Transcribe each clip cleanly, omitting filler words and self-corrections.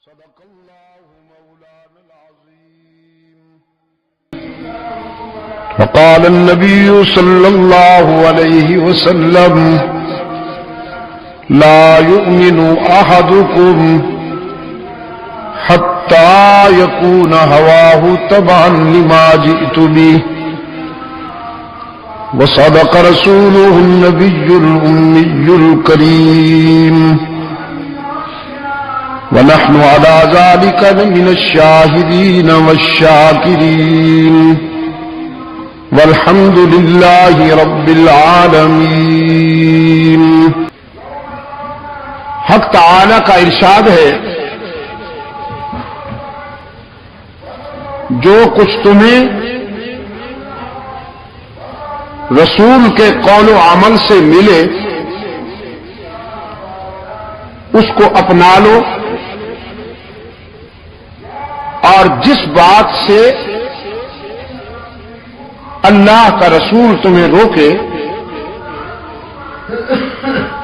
صدق الله مولانا العظيم. وقال النبي صلى الله عليه وسلم: لا يؤمن أحدكم حتى يكون هواه تبعا لما جئت به. وصدق رسوله النبي الأمي الكريم. ونحن على ذلك من الشاهدين والشاكرين. والحمد لله رب العالمين. حق تعالی کا ارشاد ہے، جو کچھ تمہیں رسول کے قول و عمل سے ملے اس کو اپنا لو، اور جس بات سے اللہ کا رسول تمہیں روکے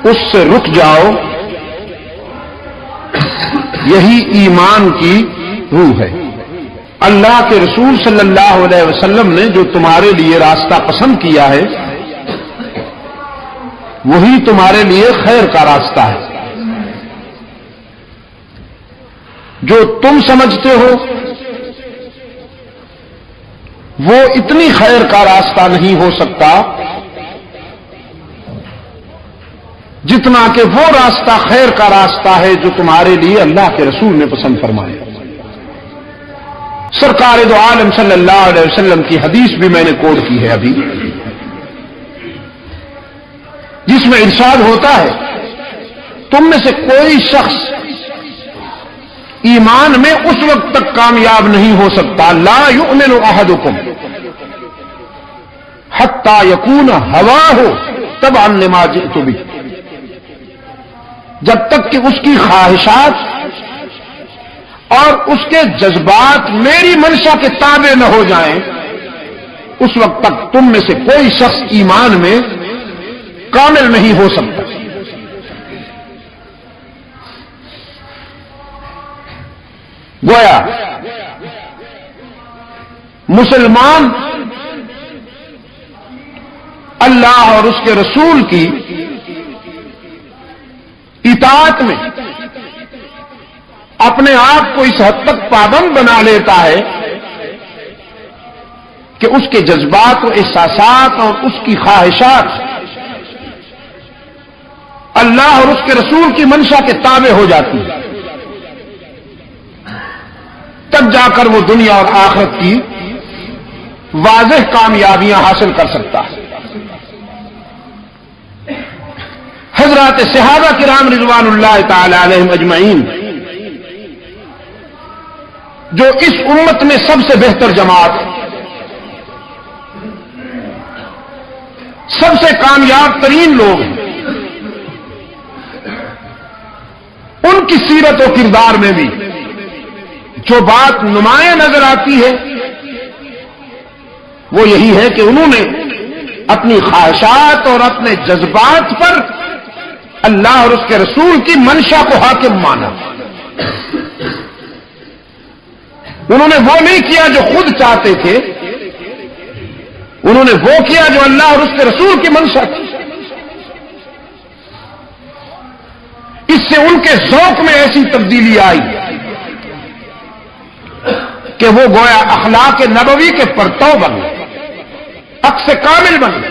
اس سے رک جاؤ. یہی ایمان کی روح ہے. اللہ کے رسول صلی اللہ علیہ وسلم نے جو تمہارے لیے راستہ پسند کیا ہے وہی تمہارے لیے خیر کا راستہ ہے. جو تم سمجھتے ہو وہ اتنی خیر کا راستہ نہیں ہو سکتا جتنا کہ وہ راستہ خیر کا راستہ ہے جو تمہارے لیے اللہ کے رسول نے پسند فرمایا. سرکار دو عالم صلی اللہ علیہ وسلم کی حدیث بھی میں نے کوٹ کی ہے ابھی، جس میں ارشاد ہوتا ہے تم میں سے کوئی شخص ایمان میں اس وقت تک کامیاب نہیں ہو سکتا، لا یؤمن احدکم حتی یکون ہواہ تبعا لما جئت بہ، جب تک کہ اس کی خواہشات اور اس کے جذبات میری منشا کے تابع نہ ہو جائیں اس وقت تک تم میں سے کوئی شخص ایمان میں کامل نہیں ہو سکتا. گویا مسلمان اللہ اور اس کے رسول کی اطاعت میں اپنے آپ کو اس حد تک پابند بنا لیتا ہے کہ اس کے جذبات و احساسات اور اس کی خواہشات اللہ اور اس کے رسول کی منشا کے تابع ہو جاتی ہیں. تب جا کر وہ دنیا اور آخرت کی واضح کامیابیاں حاصل کر سکتا ہے. حضرات صحابہ کرام رضوان اللہ تعالی علیہم اجمعین، جو اس امت میں سب سے بہتر جماعت، سب سے کامیاب ترین لوگ ہیں، ان کی سیرت و کردار میں بھی جو بات نمایاں نظر آتی ہے وہ یہی ہے کہ انہوں نے اپنی خواہشات اور اپنے جذبات پر اللہ اور اس کے رسول کی منشا کو حاکم مانا. انہوں نے وہ نہیں کیا جو خود چاہتے تھے، انہوں نے وہ کیا جو اللہ اور اس کے رسول کی منشا تھی. اس سے ان کے ذوق میں ایسی تبدیلی آئی کہ وہ گویا اخلاق نبوی کے پرتو بن گئے، عکس کامل بن گئے.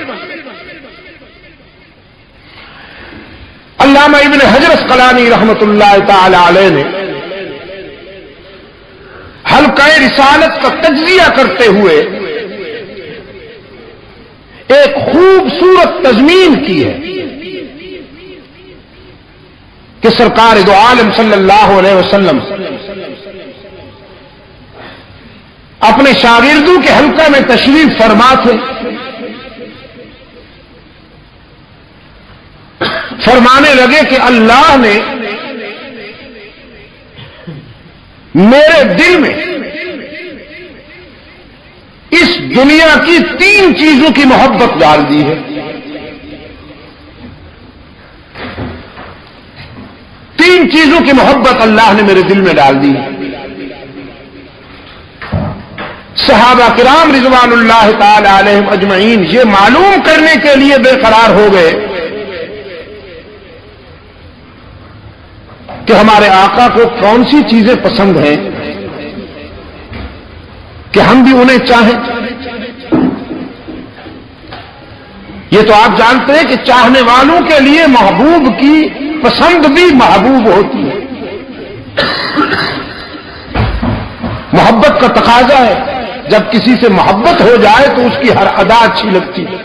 علامہ ابن حجر اسقلانی رحمۃ اللہ تعالی علیہ نے حلقہ رسالت کا تجزیہ کرتے ہوئے ایک خوبصورت تضمین کی ہے کہ سرکار دو عالم صلی اللہ علیہ وسلم اپنے شاگردوں کے حلقہ میں تشریف فرما تھے. فرمانے لگے کہ اللہ نے میرے دل میں اس دنیا کی 3 چیزوں کی محبت ڈال دی ہے. 3 3 چیزوں کی محبت اللہ نے میرے دل میں ڈال دی. صحابہ کرام رضوان اللہ تعالی علیہم اجمعین یہ معلوم کرنے کے لیے بے قرار ہو گئے کہ ہمارے آقا کو کون سی چیزیں پسند ہیں کہ ہم بھی انہیں چاہیں. یہ تو آپ جانتے ہیں کہ چاہنے والوں کے لیے محبوب کی پسند بھی محبوب ہوتی ہے. محبت کا تقاضا ہے، جب کسی سے محبت ہو جائے تو اس کی ہر ادا اچھی لگتی ہے.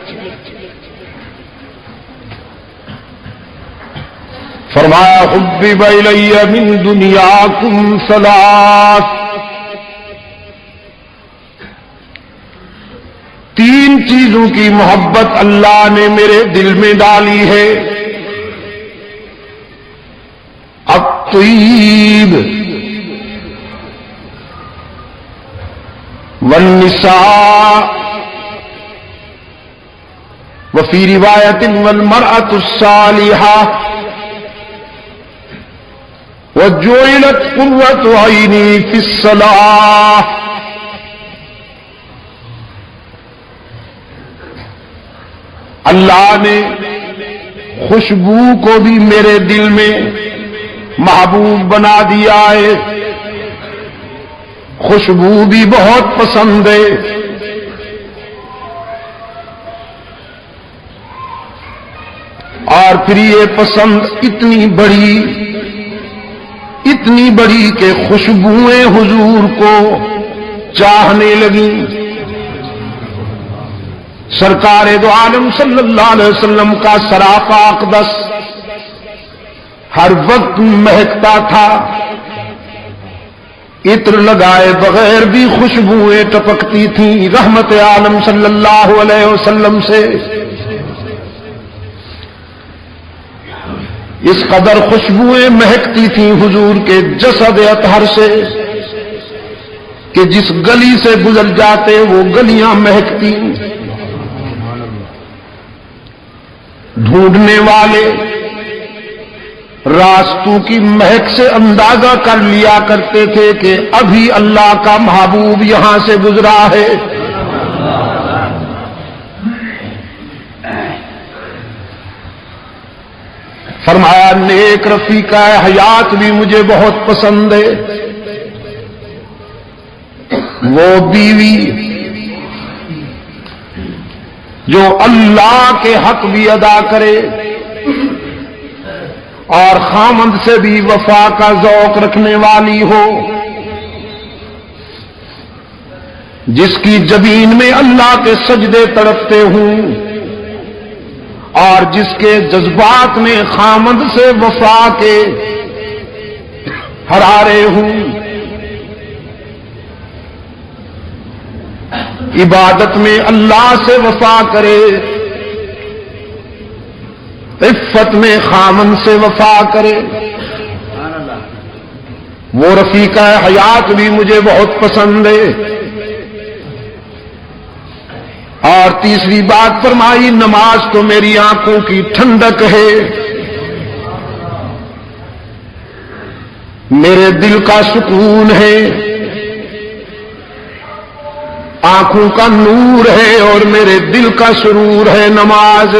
فرمایا حبب الی من دنیاکم ثلاث، 3 چیزوں کی محبت اللہ نے میرے دل میں ڈالی ہے. الطیب والنساء وفی روایت والمرأة الصالحة وجعلت قرة عینی فی الصلاة. اللہ نے خوشبو کو بھی میرے دل میں محبوب بنا دیا ہے. خوشبو بھی بہت پسند ہے. اور پھر یہ پسند اتنی بڑی کہ خوشبوئیں حضور کو چاہنے لگیں. سرکار دو عالم صلی اللہ علیہ وسلم کا سراپا اقدس ہر وقت مہکتا تھا. عطر لگائے بغیر بھی خوشبوئیں ٹپکتی تھیں رحمت عالم صلی اللہ علیہ وسلم سے. اس قدر خوشبوئیں مہکتی تھیں حضور کے جسد اطہر سے کہ جس گلی سے گزر جاتے وہ گلیاں مہکتی. ڈھونڈنے والے راستوں کی مہک سے اندازہ کر لیا کرتے تھے کہ ابھی اللہ کا محبوب یہاں سے گزرا ہے. فرمایا نیک رفیقہ حیات بھی مجھے بہت پسند ہے. وہ بیوی جو اللہ کے حق بھی ادا کرے اور خامند سے بھی وفا کا ذوق رکھنے والی ہو، جس کی جبین میں اللہ کے سجدے تڑپتے ہوں اور جس کے جذبات میں خامند سے وفا کے حرارے ہوں. عبادت میں اللہ سے وفا کرے، عفت میں خامند سے وفا کرے. وہ رفیقہ حیات بھی مجھے بہت پسند ہے. اور تیسری بات فرمائی نماز تو میری آنکھوں کی ٹھنڈک ہے، میرے دل کا سکون ہے، آنکھوں کا نور ہے اور میرے دل کا سرور ہے نماز.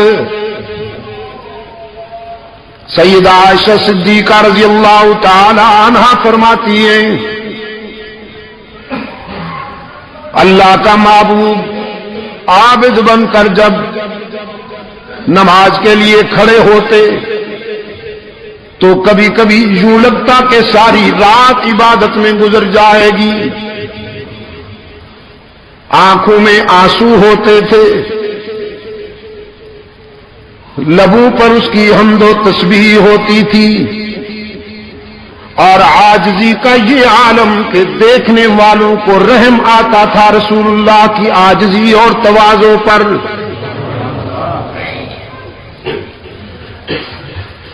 سیدہ عائشہ صدیقہ رضی اللہ تعالی عنہا فرماتی ہیں اللہ کا محبوب عابد بن کر جب نماز کے لیے کھڑے ہوتے تو کبھی کبھی یوں لگتا کہ ساری رات عبادت میں گزر جائے گی. آنکھوں میں آنسو ہوتے تھے، لبوں پر اس کی حمد و تسبیح ہوتی تھی، اور عاجزی کا یہ عالم کہ دیکھنے والوں کو رحم آتا تھا رسول اللہ کی عاجزی اور تواضع پر.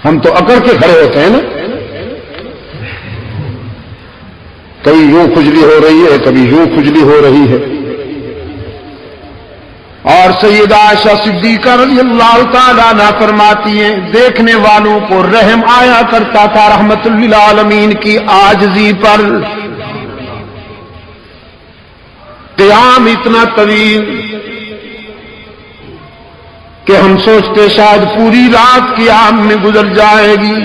ہم تو اکڑ کے کھڑے ہوتے ہیں نا، کبھی یوں کھجلی ہو رہی ہے کبھی یوں کھجلی ہو رہی ہے، اور سیدہ عائشہ صدیقہ رضی اللہ تعالیٰ عنہا فرماتی ہیں دیکھنے والوں کو رحم آیا کرتا تھا رحمت للعالمین کی عاجزی پر. قیام اتنا طویل کہ ہم سوچتے شاید پوری رات قیام میں گزر جائے گی.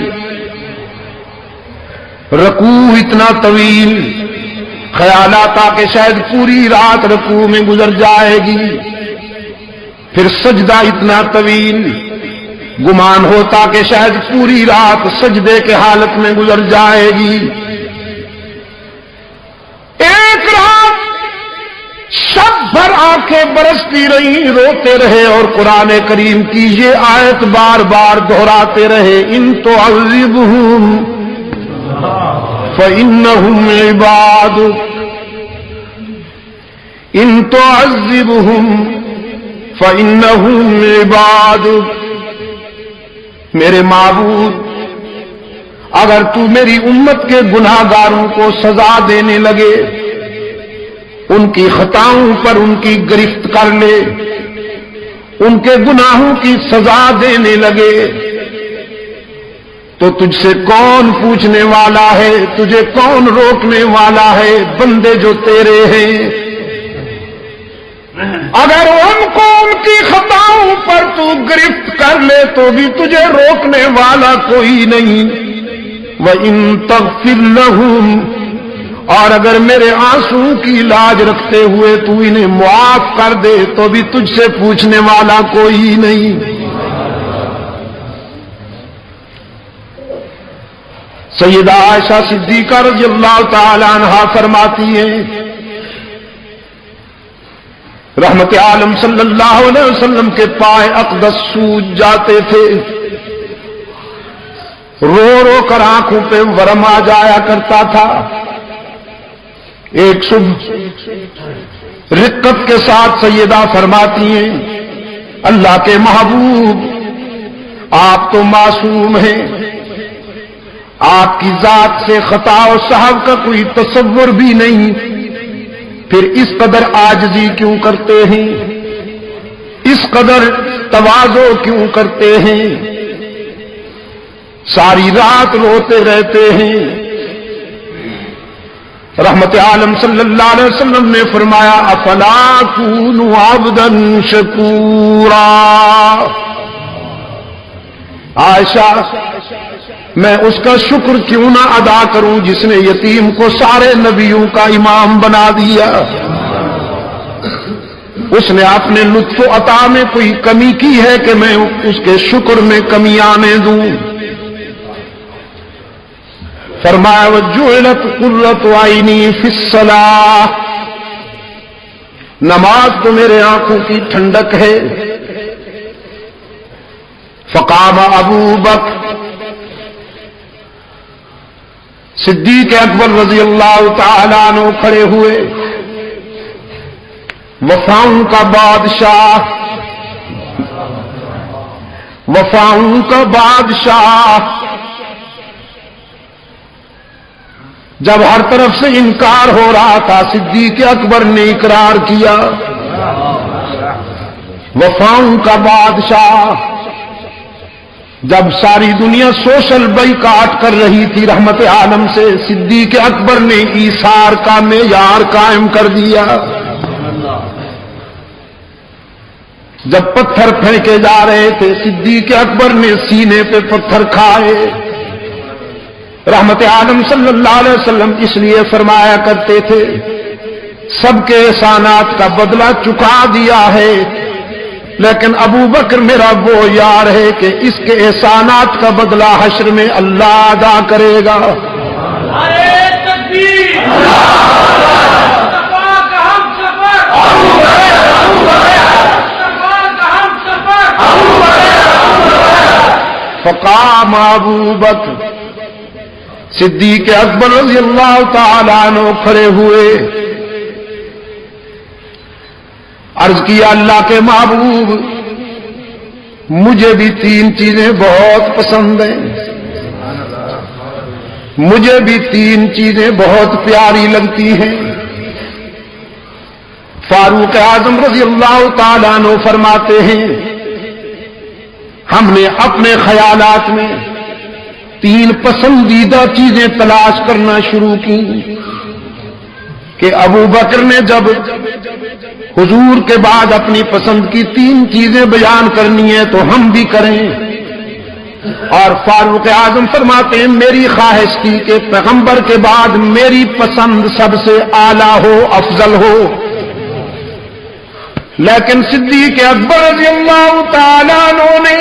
رکوع اتنا طویل، خیال آتا کہ شاید پوری رات رکوع میں گزر جائے گی. پھر سجدہ اتنا طویل، گمان ہوتا کہ شاید پوری رات سجدے کے حالت میں گزر جائے گی. ایک رات شب بھر آنکھیں برستی رہی، روتے رہے اور قرآن کریم کی یہ آیت بار بار دہراتے رہے، ان تعذبہم فإنہم عبادک، ان تعذبہم فإنہم عبادک. میرے معبود، اگر تو میری امت کے گناہ گاروں کو سزا دینے لگے، ان کی خطاؤں پر ان کی گرفت کر لے، ان کے گناہوں کی سزا دینے لگے، تو تجھ سے کون پوچھنے والا ہے، تجھے کون روکنے والا ہے؟ بندے جو تیرے ہیں، اگر ان کو ان کی خطاؤں پر تو گرفت کر لے تو بھی تجھے روکنے والا کوئی نہیں. وَإِن تَغْفِرْ لَهُمْ، اور اگر میرے آنسو کی لاج رکھتے ہوئے تو انہیں معاف کر دے تو بھی تجھ سے پوچھنے والا کوئی نہیں. سیدہ عائشہ صدیقہ رضی اللہ تعالی عنہا فرماتی ہیں رحمت عالم صلی اللہ علیہ وسلم کے پائے اقدس سوج جاتے تھے، رو رو کر آنکھوں پہ ورم آ جایا کرتا تھا. ایک صبح رقت کے ساتھ سیدہ فرماتی ہیں اللہ کے محبوب، آپ تو معصوم ہیں، آپ کی ذات سے خطا و سہو کا کوئی تصور بھی نہیں، پھر اس قدر عاجزی کیوں کرتے ہیں، اس قدر تواضع کیوں کرتے ہیں، ساری رات روتے رہتے ہیں. رحمت عالم صلی اللہ علیہ وسلم نے فرمایا افلا اکون عبدا شکورا. عائشہ، میں اس کا شکر کیوں نہ ادا کروں جس نے یتیم کو سارے نبیوں کا امام بنا دیا. اس نے اپنے لطف و عطا میں کوئی کمی کی ہے کہ میں اس کے شکر میں کمی آنے دوں؟ فرمایا وجعلت قرۃ عینی فی الصلاۃ، نماز تو میرے آنکھوں کی ٹھنڈک ہے. فقام ابو بکر، صدیق اکبر رضی اللہ تعالیٰ عنہ کھڑے ہوئے. وفاؤں کا بادشاہ، وفاؤں کا بادشاہ، جب ہر طرف سے انکار ہو رہا تھا صدیق اکبر نے اقرار کیا. وفاؤں کا بادشاہ، جب ساری دنیا سوشل بائیکاٹ کر رہی تھی رحمت عالم سے، صدیق اکبر نے ایثار کا معیار قائم کر دیا. جب پتھر پھینکے جا رہے تھے صدیق اکبر نے سینے پہ پتھر کھائے. رحمت عالم صلی اللہ علیہ وسلم اس لیے فرمایا کرتے تھے سب کے احسانات کا بدلہ چکا دیا ہے، لیکن ابو بکر میرا وہ یار ہے کہ اس کے احسانات کا بدلہ حشر میں اللہ ادا کرے گا. فقام ابو بکر، صدیق اکبر رضی اللہ تعالی عنہ کھڑے ہوئے. عرض کیا اللہ کے محبوب، مجھے بھی تین چیزیں بہت پسند ہیں، مجھے بھی تین چیزیں بہت پیاری لگتی ہیں. فاروق اعظم رضی اللہ تعالیٰ عنہ فرماتے ہیں ہم نے اپنے خیالات میں 3 پسندیدہ چیزیں تلاش کرنا شروع کی کہ ابو بکر نے جب حضور کے بعد اپنی پسند کی 3 چیزیں بیان کرنی ہے تو ہم بھی کریں. اور فاروق اعظم فرماتے ہیں میری خواہش تھی کہ پیغمبر کے بعد میری پسند سب سے اعلیٰ ہو، افضل ہو. لیکن صدیق اکبر رضی اللہ تعالیٰ عنہ نے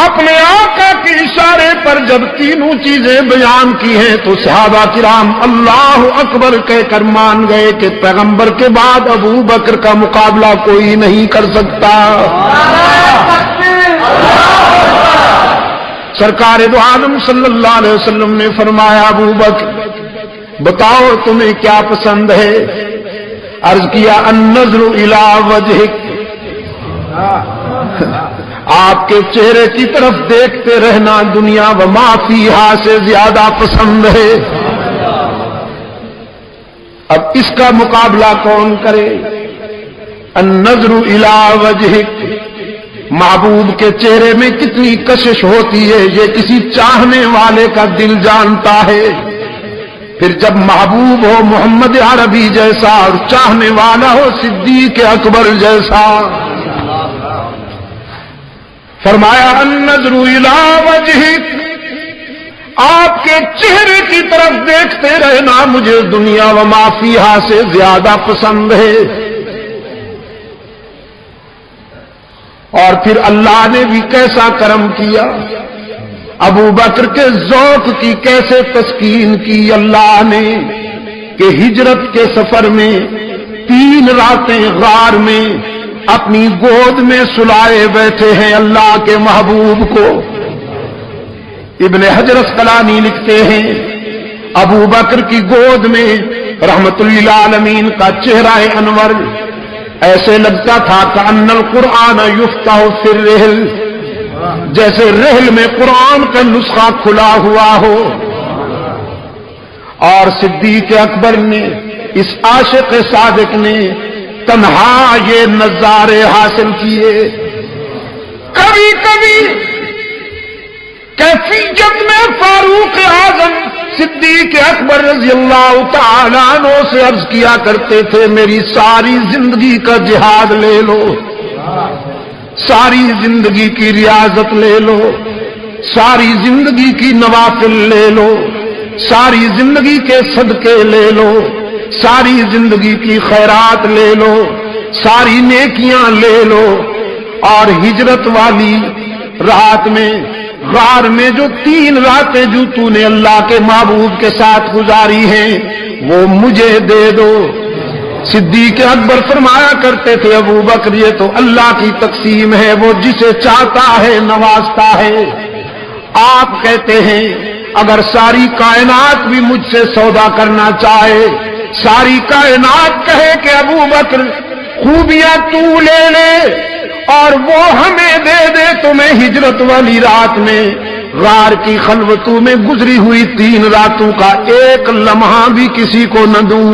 اپنے آقا کے اشارے پر جب 3 چیزیں بیان کی ہیں تو صحابہ کرام اللہ اکبر کہہ کر مان گئے کہ پیغمبر کے بعد ابو بکر کا مقابلہ کوئی نہیں کر سکتا. سرکار دو عالم صلی اللہ علیہ وسلم نے فرمایا ابو بکر بتاؤ تمہیں کیا پسند ہے؟ عرض کیا النظر الی وجہک، آپ کے چہرے کی طرف دیکھتے رہنا دنیا و ما فیہا سے زیادہ پسند ہے. اب اس کا مقابلہ کون کرے؟ النظر الی وجہک، محبوب کے چہرے میں کتنی کشش ہوتی ہے یہ کسی چاہنے والے کا دل جانتا ہے. پھر جب محبوب ہو محمد عربی جیسا اور چاہنے والا ہو صدیق اکبر جیسا. فرمایا النظر الی وجہک، آپ کے چہرے کی طرف دیکھتے رہنا مجھے دنیا و ما فیہا سے زیادہ پسند ہے. اور پھر اللہ نے بھی کیسا کرم کیا، ابو بکر کے ذوق کی کیسے تسکین کی اللہ نے کہ ہجرت کے سفر میں 3 راتیں غار میں اپنی گود میں سلائے بیٹھے ہیں اللہ کے محبوب کو. ابن حجر اسقلانی لکھتے ہیں ابو بکر کی گود میں رحمت للعالمین کا چہرہ انور ایسے لگتا تھا کہ ان القرآن یفتح فی الرحل، جیسے رحل میں قرآن کا نسخہ کھلا ہوا ہو. اور صدیق اکبر نے اس عاشق صادق نے تنہا یہ نظارے حاصل کیے. کبھی کبھی کیفیت میں فاروق اعظم صدیق اکبر رضی اللہ تعالیٰ عنہ سے عرض کیا کرتے تھے میری ساری زندگی کا جہاد لے لو، ساری زندگی کی ریاضت لے لو، ساری زندگی کی نوافل لے لو، ساری زندگی کے صدقے لے لو، ساری زندگی کی خیرات لے لو، ساری نیکیاں لے لو، اور ہجرت والی رات میں غار میں جو 3 راتیں جو تو نے اللہ کے محبوب کے ساتھ گزاری ہیں وہ مجھے دے دو. صدیق اکبر فرمایا کرتے تھے ابو بکر یہ تو اللہ کی تقسیم ہے، وہ جسے چاہتا ہے نوازتا ہے. آپ کہتے ہیں اگر ساری کائنات بھی مجھ سے سودا کرنا چاہے، ساری کائنات کہے کہ ابو بکر خوبیاں تو لے لے اور وہ ہمیں دے دے تو میں ہجرت والی رات میں غار کی خلوتوں میں گزری ہوئی 3 راتوں کا ایک لمحہ بھی کسی کو نہ دوں.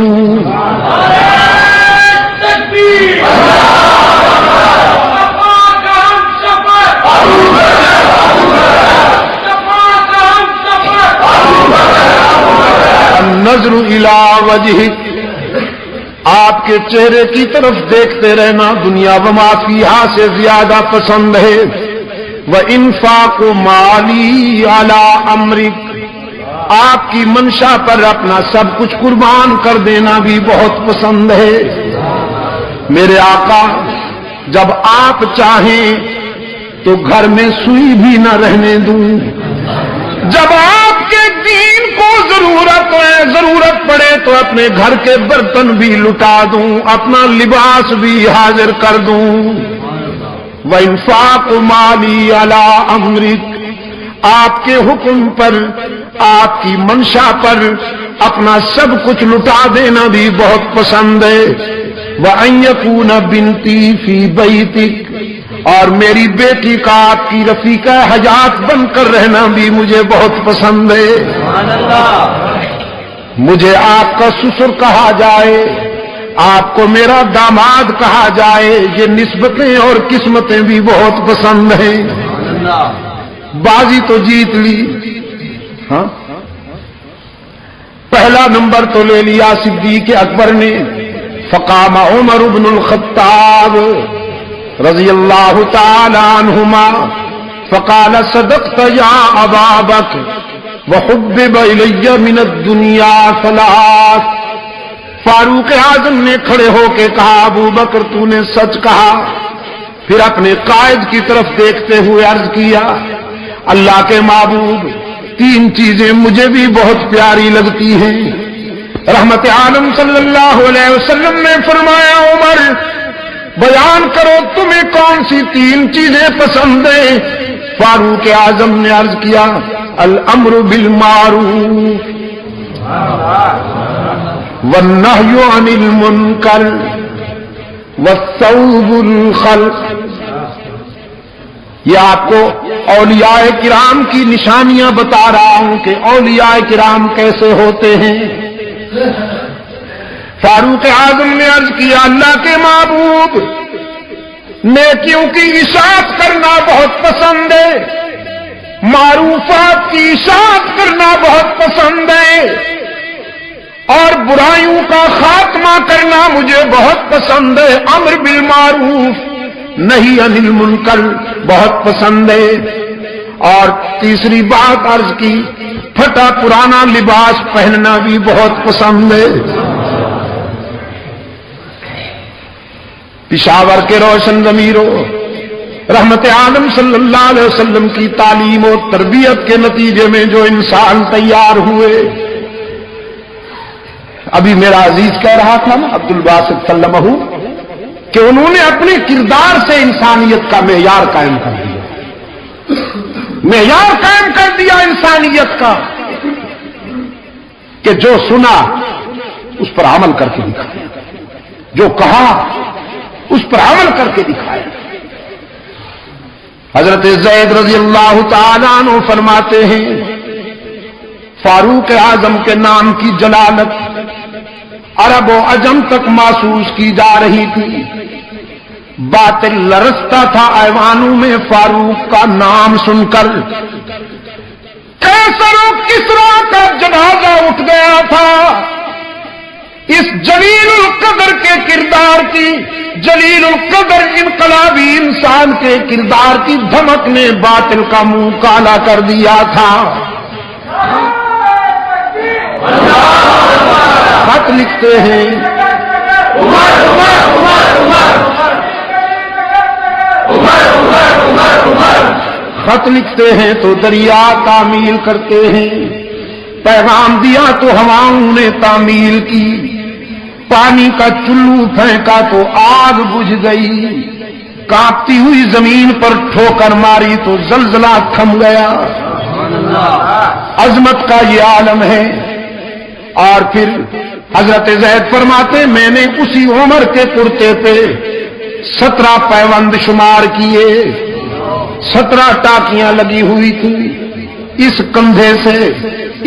النظر الی وجہک، آپ کے چہرے کی طرف دیکھتے رہنا دنیا و ما فیہا سے زیادہ پسند ہے. وَإِنفَاقُ مَالِي عَلَىٰ أَمْرِكَ، آپ کی منشا پر اپنا سب کچھ قربان کر دینا بھی بہت پسند ہے. میرے آقا جب آپ چاہیں تو گھر میں سوئی بھی نہ رہنے دوں، جب آپ کے دین کو ضرورت پڑے تو اپنے گھر کے برتن بھی لٹا دوں، اپنا لباس بھی حاضر کر دوں. وَإِنفَاقُ مَالِي عَلَىٰ أَمْرِكَ، آپ کے حکم پر آپ کی منشا پر اپنا سب کچھ لٹا دینا بھی بہت پسند ہے. وَأَن يَكُونَ بِنْتِي فِي بَيْتِكَ، اور میری بیٹی کا آپ کی رفیقہ حیات بن کر رہنا بھی مجھے بہت پسند ہے. مجھے آپ کا سسر کہا جائے، آپ کو میرا داماد کہا جائے، یہ نسبتیں اور قسمتیں بھی بہت پسند ہیں۔ بازی تو جیت لی، ہاں پہلا نمبر تو لے لیا صدیق اکبر نے۔ فقام عمر بن الخطاب رضی اللہ تعالی عنہما فقال صدقت یا ابا بکر وحبب الی من الدنیا ثلاث۔ فاروق اعظم نے کھڑے ہو کے کہا ابو بکر تو نے سچ کہا۔ پھر اپنے قائد کی طرف دیکھتے ہوئے عرض کیا اللہ کے معبود، تین چیزیں مجھے بھی بہت پیاری لگتی ہیں۔ رحمت عالم صلی اللہ علیہ وسلم نے فرمایا عمر بیان کرو تمہیں کون سی تین چیزیں پسند ہیں؟ فاروق اعظم نے عرض کیا الامر بالمعروف والنہی عن المنکر والثوب الخلق۔ یہ آپ کو اولیاء کرام کی نشانیاں بتا رہا ہوں کہ اولیاء کرام کیسے ہوتے ہیں۔ فاروق اعظم نے عرض کیا اللہ کے معبود، نیکیوں کی اشاعت کرنا بہت پسند ہے، معروفات کی اشاعت کرنا بہت پسند ہے، اور برائیوں کا خاتمہ کرنا مجھے بہت پسند ہے۔ امر بالمعروف نہی عن المنکر بہت پسند ہے۔ اور تیسری بات عرض کی پھٹا پرانا لباس پہننا بھی بہت پسند ہے۔ پشاور کے روشن ضمیروں، رحمت عالم صلی اللہ علیہ وسلم کی تعلیم و تربیت کے نتیجے میں جو انسان تیار ہوئے، ابھی میرا عزیز کہہ رہا تھا نا عبد الباسط سلمہ کہ انہوں نے اپنے کردار سے انسانیت کا معیار قائم کر دیا، معیار قائم کر دیا انسانیت کا کہ جو سنا اس پر عمل کر کے دکھایا، جو کہا اس پر عمل کر کے دکھایا۔ حضرت زید رضی اللہ تعالی عنہ فرماتے ہیں فاروق اعظم کے نام کی جلالت عرب و عجم تک محسوس کی جا رہی تھی۔ باطل لرزتا تھا ایوانوں میں فاروق کا نام سن کر۔ کیسر و کسرا کا جنازہ اٹھ گیا تھا اس جلیل القدر کے کردار کی، جلیل القدر انقلابی انسان کے کردار کی دھمک نے باطل کا منہ کالا کر دیا تھا۔ خط لکھتے ہیں خط لکھتے ہیں تو دریا تعمیل کرتے ہیں، پیغام دیا تو ہواؤں نے تعمیل کی، پانی کا چلو پھینکا تو آگ بجھ گئی، کانپتی ہوئی زمین پر ٹھوکر ماری تو زلزلہ تھم گیا۔ عظمت کا یہ عالم ہے۔ اور پھر حضرت زید فرماتے میں نے اسی عمر کے کرتے پہ 17 پیوند شمار کیے، 17 ٹاکیاں لگی ہوئی تھی، اس کندھے سے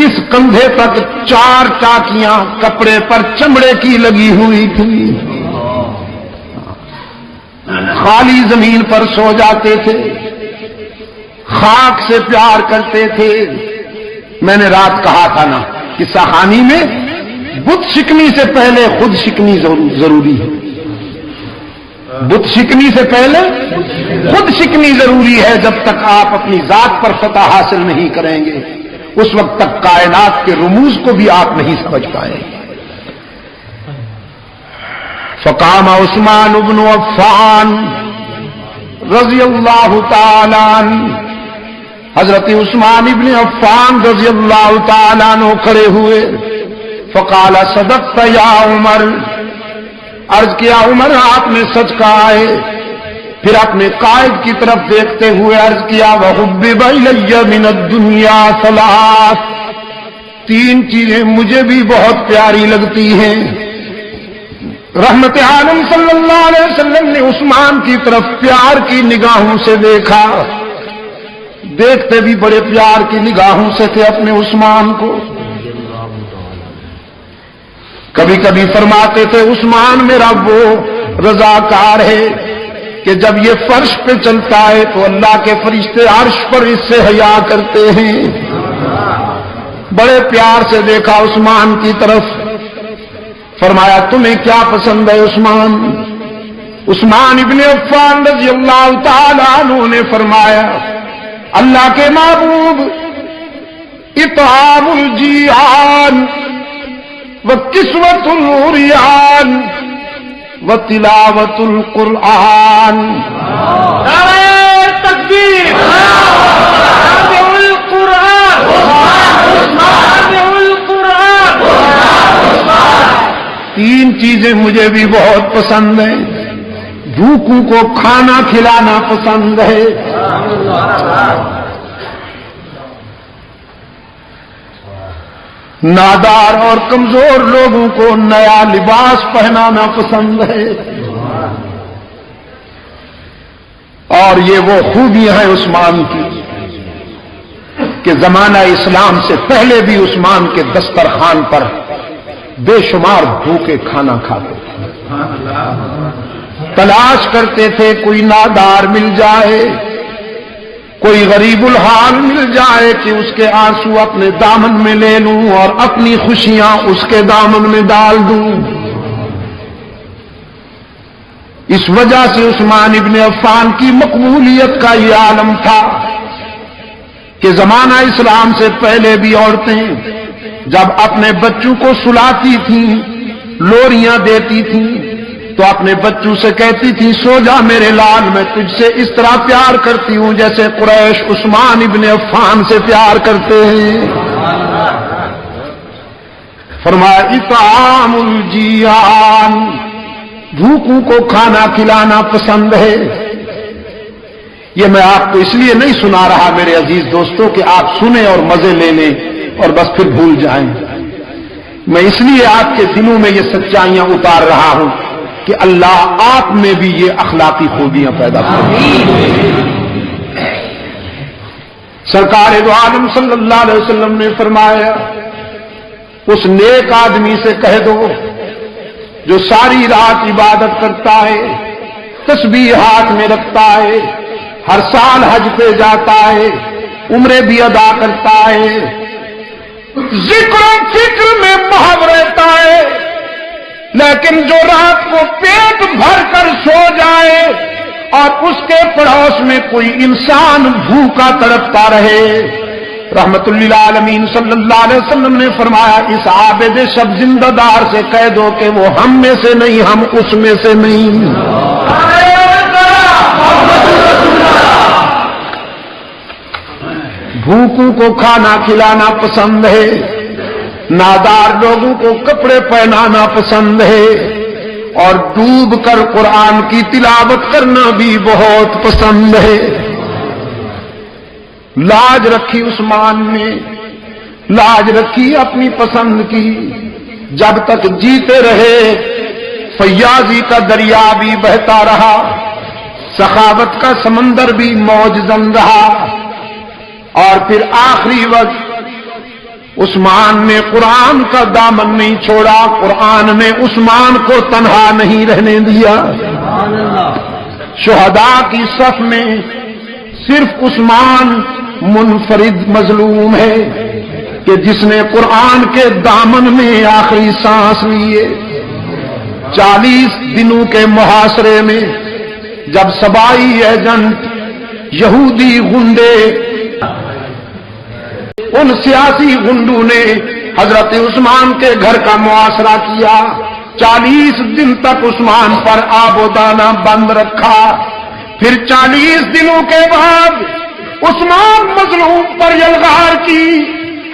اس کندھے تک 4 ٹاکیاں کپڑے پر چمڑے کی لگی ہوئی تھی۔ خالی زمین پر سو جاتے تھے، خاک سے پیار کرتے تھے۔ میں نے رات کہا تھا نا کہ سہانی میں بت شکنی سے پہلے خود شکنی ضروری ہے، بت شکنی سے پہلے خود شکنی ضروری ہے۔ جب تک آپ اپنی ذات پر فتح حاصل نہیں کریں گے اس وقت تک کائنات کے رموز کو بھی آپ نہیں سمجھ پائیں گے۔ فقام عثمان بن عفان رضی اللہ تعالی عنہ، حضرت عثمان ابن عفان رضی اللہ تعالی عنہ کھڑے ہوئے۔ فقال صدقت یا عمر، عرض کیا عمر آپ نے سچ کہا ہے۔ پھر اپنے قائد کی طرف دیکھتے ہوئے عرض کیا وحبب الی من الدنیا ثلاث، 3 چیزیں مجھے بھی بہت پیاری لگتی ہیں۔ رحمت عالم صلی اللہ علیہ وسلم نے عثمان کی طرف پیار کی نگاہوں سے دیکھا، دیکھتے بھی بڑے پیار کی نگاہوں سے تھے اپنے عثمان کو۔ کبھی کبھی فرماتے تھے عثمان میرا وہ رضاکار ہے کہ جب یہ فرش پہ چلتا ہے تو اللہ کے فرشتے عرش پر اس سے حیا کرتے ہیں. بڑے پیار سے دیکھا عثمان کی طرف. فرمایا تمہیں کیا پسند ہے عثمان؟ عثمان ابن عفان رضی اللہ تعالی عنہ نے فرمایا اللہ کے محبوب اطعام الجیعان وکسوۃ العریان وتلاوۃ القرآن. نعرہ تکبیر، سامع القرآن، سامع القرآن. تین چیزیں مجھے بھی بہت پسند ہیں. بھوکوں کو کھانا کھلانا پسند ہے، نادار اور کمزور لوگوں کو نیا لباس پہنانا پسند ہے، اور یہ وہ خوبیاں ہیں عثمان کی کہ زمانہ اسلام سے پہلے بھی عثمان کے دسترخوان پر بے شمار بھوکے کھانا کھاتے تھے. تلاش کرتے تھے کوئی نادار مل جائے، کوئی غریب الحال مل جائے کہ اس کے آنسو اپنے دامن میں لے لوں اور اپنی خوشیاں اس کے دامن میں ڈال دوں. اس وجہ سے عثمان ابن عفان کی مقبولیت کا یہ عالم تھا کہ زمانہ اسلام سے پہلے بھی عورتیں جب اپنے بچوں کو سلاتی تھیں، لوریاں دیتی تھیں، تو اپنے بچوں سے کہتی تھی سو جا میرے لال، میں تجھ سے اس طرح پیار کرتی ہوں جیسے قریش عثمان ابن عفان سے پیار کرتے ہیں. فرمایا اطعام الجیعان، بھوکوں کو کھانا کھلانا پسند ہے. یہ میں آپ کو اس لیے نہیں سنا رہا میرے عزیز دوستوں کہ آپ سنیں اور مزے لے لیں اور بس پھر بھول جائیں. میں اس لیے آپ کے دلوں میں یہ سچائیاں اتار رہا ہوں کہ اللہ آپ میں بھی یہ اخلاقی خوبیاں پیدا کرے. سرکار دو عالم صلی اللہ علیہ وسلم نے فرمایا اس نیک آدمی سے کہہ دو جو ساری رات عبادت کرتا ہے، تسبیح ہاتھ میں رکھتا ہے، ہر سال حج پہ جاتا ہے، عمرے بھی ادا کرتا ہے، ذکر و فکر میں محو رہتا ہے، لیکن جو رات کو پیٹ بھر کر سو جائے اور اس کے پڑوس میں کوئی انسان بھوکا تڑپتا رہے. رحمت للعالمین صلی اللہ علیہ وسلم نے فرمایا اس عابد شب زندہ دار سے کہہ دو کہ وہ ہم میں سے نہیں، ہم اس میں سے نہیں. بھوکوں کو کھانا کھلانا پسند ہے، نادار لوگوں کو کپڑے پہنانا پسند ہے، اور ڈوب کر قرآن کی تلاوت کرنا بھی بہت پسند ہے. لاج رکھی عثمان نے، لاج رکھی اپنی پسند کی. جب تک جیتے رہے فیاضی کا دریا بھی بہتا رہا، سخاوت کا سمندر بھی موج زن رہا، اور پھر آخری وقت عثمان نے قرآن کا دامن نہیں چھوڑا، قرآن نے عثمان کو تنہا نہیں رہنے دیا. شہداء کی صف میں صرف عثمان منفرد مظلوم ہے کہ جس نے قرآن کے دامن میں آخری سانس لیے. 40 دنوں کے محاصرے میں جب سبائی ایجنٹ یہودی گنڈے ان سیاسی گنڈوں نے حضرت عثمان کے گھر کا محاصرہ کیا، 40 دن تک عثمان پر آب و دانہ بند رکھا. پھر 40 دنوں کے بعد عثمان مظلوم پر یلغار کی.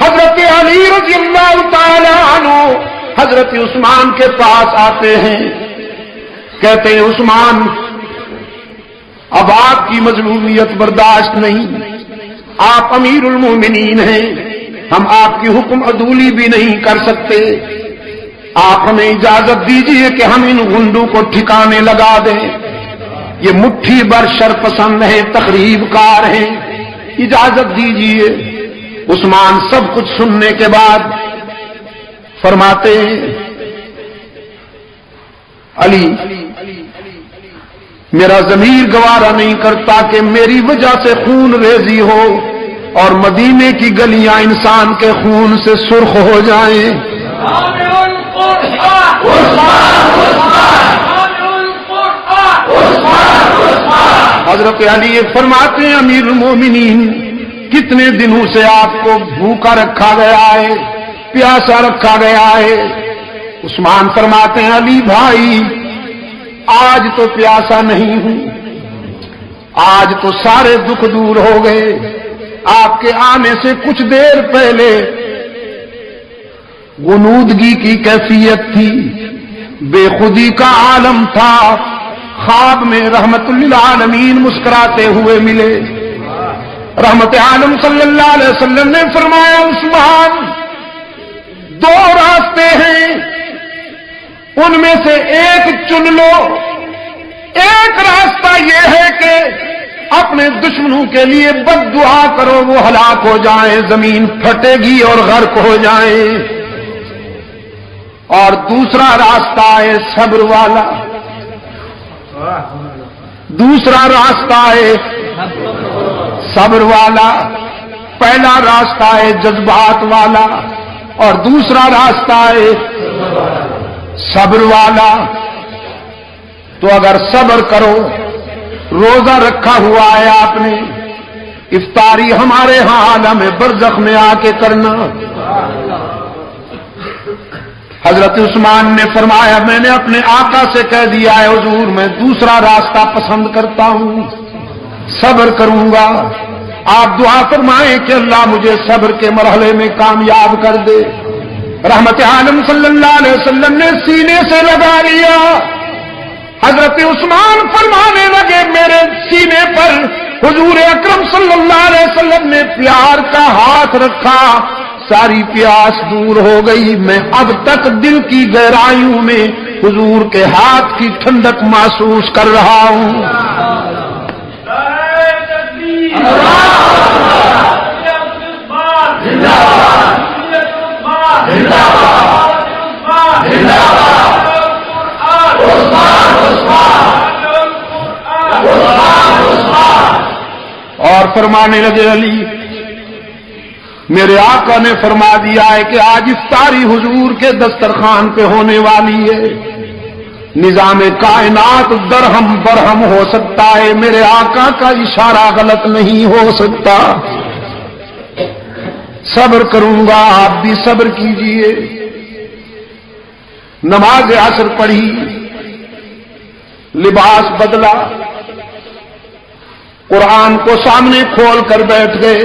حضرت علی رضی اللہ تعالی عنہ حضرت عثمان کے پاس آتے ہیں، کہتے ہیں عثمان اب آپ کی مظلومیت برداشت نہیں، آپ امیر المومنین ہیں، ہم آپ کی حکم عدولی بھی نہیں کر سکتے، آپ ہمیں اجازت دیجیے کہ ہم ان گنڈوں کو ٹھکانے لگا دیں. یہ مٹھی بر شرپسند ہیں، تقریب کار ہیں، اجازت دیجیے. عثمان سب کچھ سننے کے بعد فرماتے ہیں علی میرا ضمیر گوارا نہیں کرتا کہ میری وجہ سے خون ریزی ہو اور مدینے کی گلیاں انسان کے خون سے سرخ ہو جائیں. حضرت علی فرماتے ہیں امیر المومنین کتنے دنوں سے آپ کو بھوکا رکھا گیا ہے, پیاسا رکھا گیا ہے. عثمان فرماتے ہیں علی بھائی آج تو پیاسا نہیں ہوں, آج تو سارے دکھ دور ہو گئے. آپ کے آنے سے کچھ دیر پہلے غنودگی کی کیفیت تھی, بے خودی کا عالم تھا. خواب میں رحمت للعالمین مسکراتے ہوئے ملے. رحمت عالم صلی اللہ علیہ وسلم نے فرمایا عثمان دو راستے ہیں, ان میں سے ایک چن لو. ایک راستہ یہ ہے کہ اپنے دشمنوں کے لیے بد دعا کرو, وہ ہلاک ہو جائیں, زمین پھٹے گی اور غرق ہو جائیں. اور دوسرا راستہ ہے صبر والا, دوسرا راستہ ہے صبر والا. پہلا راستہ ہے جذبات والا اور دوسرا راستہ ہے صبر والا. تو اگر صبر کرو, روزہ رکھا ہوا ہے آپ نے, افطاری ہمارے ہاں عالم برزخ میں آ کے کرنا. حضرت عثمان نے فرمایا میں نے اپنے آقا سے کہہ دیا ہے حضور میں دوسرا راستہ پسند کرتا ہوں, صبر کروں گا. آپ دعا فرمائیں کہ اللہ مجھے صبر کے مرحلے میں کامیاب کر دے. رحمت عالم صلی اللہ علیہ وسلم نے سینے سے لگا لیا. حضرت عثمان فرمانے لگے میرے سینے پر حضور اکرم صلی اللہ علیہ وسلم نے پیار کا ہاتھ رکھا, ساری پیاس دور ہو گئی. میں اب تک دل کی گہرائیوں میں حضور کے ہاتھ کی ٹھنڈک محسوس کر رہا ہوں. اور فرمانے لگے علی میرے آقا نے فرما دیا ہے کہ آج افطاری حضور کے دسترخوان پہ ہونے والی ہے. نظام کائنات درہم برہم ہو سکتا ہے, میرے آقا کا اشارہ غلط نہیں ہو سکتا. صبر کروں گا, آپ بھی صبر کیجئے. نماز عصر پڑھی, لباس بدلا, قرآن کو سامنے کھول کر بیٹھ گئے.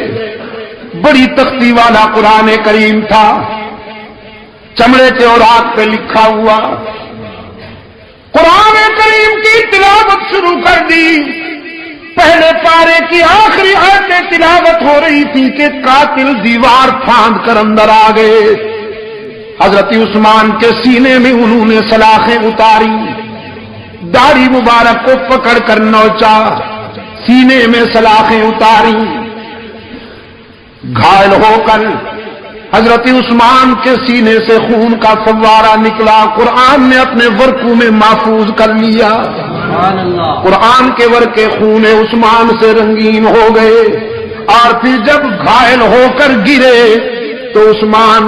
بڑی تختی والا قرآن کریم تھا, چمڑے کے اوراق پہ لکھا ہوا. قرآن کریم کی تلاوت شروع کر دی. پہلے پارے کی آخری آیتیں تلاوت ہو رہی تھی کہ قاتل دیوار پھاند کر اندر آ گئے. حضرت عثمان کے سینے میں انہوں نے سلاخیں اتاری, داڑھی مبارک کو پکڑ کر نوچا, سینے میں سلاخیں اتاری. گھائل ہو کر حضرت عثمان کے سینے سے خون کا فوارہ نکلا. قرآن نے اپنے ورقوں میں محفوظ کر لیا. قرآن کے ورقے خون عثمان سے رنگین ہو گئے. اور پھر جب گھائل ہو کر گرے تو عثمان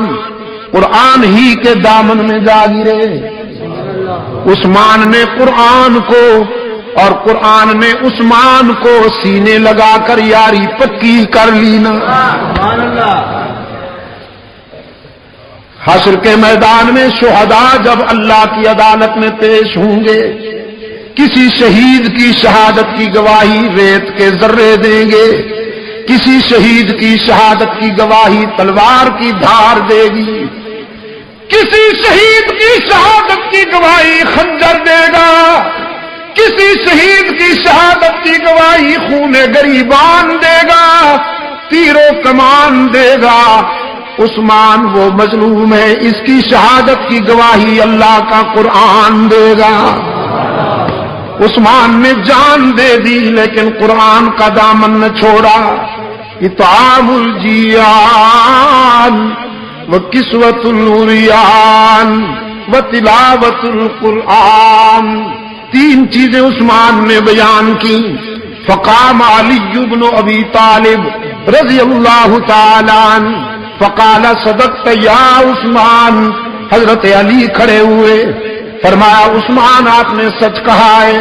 قرآن ہی کے دامن میں جا گرے. عثمان نے قرآن کو اور قرآن نے عثمان کو سینے لگا کر یاری پکی کر لی نا. حشر کے میدان میں شہداء جب اللہ کی عدالت میں پیش ہوں گے, کسی شہید کی شہادت کی گواہی ریت کے ذرے دیں گے, کسی شہید کی شہادت کی گواہی تلوار کی دھار دے گی, کسی شہید کی شہادت کی گواہی خنجر دے گا, کسی شہید کی شہادت کی گواہی خون گریبان دے گا, تیر و کمان دے گا. عثمان وہ مظلوم ہے, اس کی شہادت کی گواہی اللہ کا قرآن دے گا. عثمان نے جان دے دی لیکن قرآن کا دامن نہ چھوڑا. اطعام الجیان و کسوۃ العریان, وتلاوت القرآن. 3 چیزیں عثمان نے بیان کی. فقام علی بن ابی طالب رضی اللہ تعالی عنہ فقال صدقت یا عثمان. حضرت علی کھڑے ہوئے, فرمایا عثمان آپ نے سچ کہا ہے.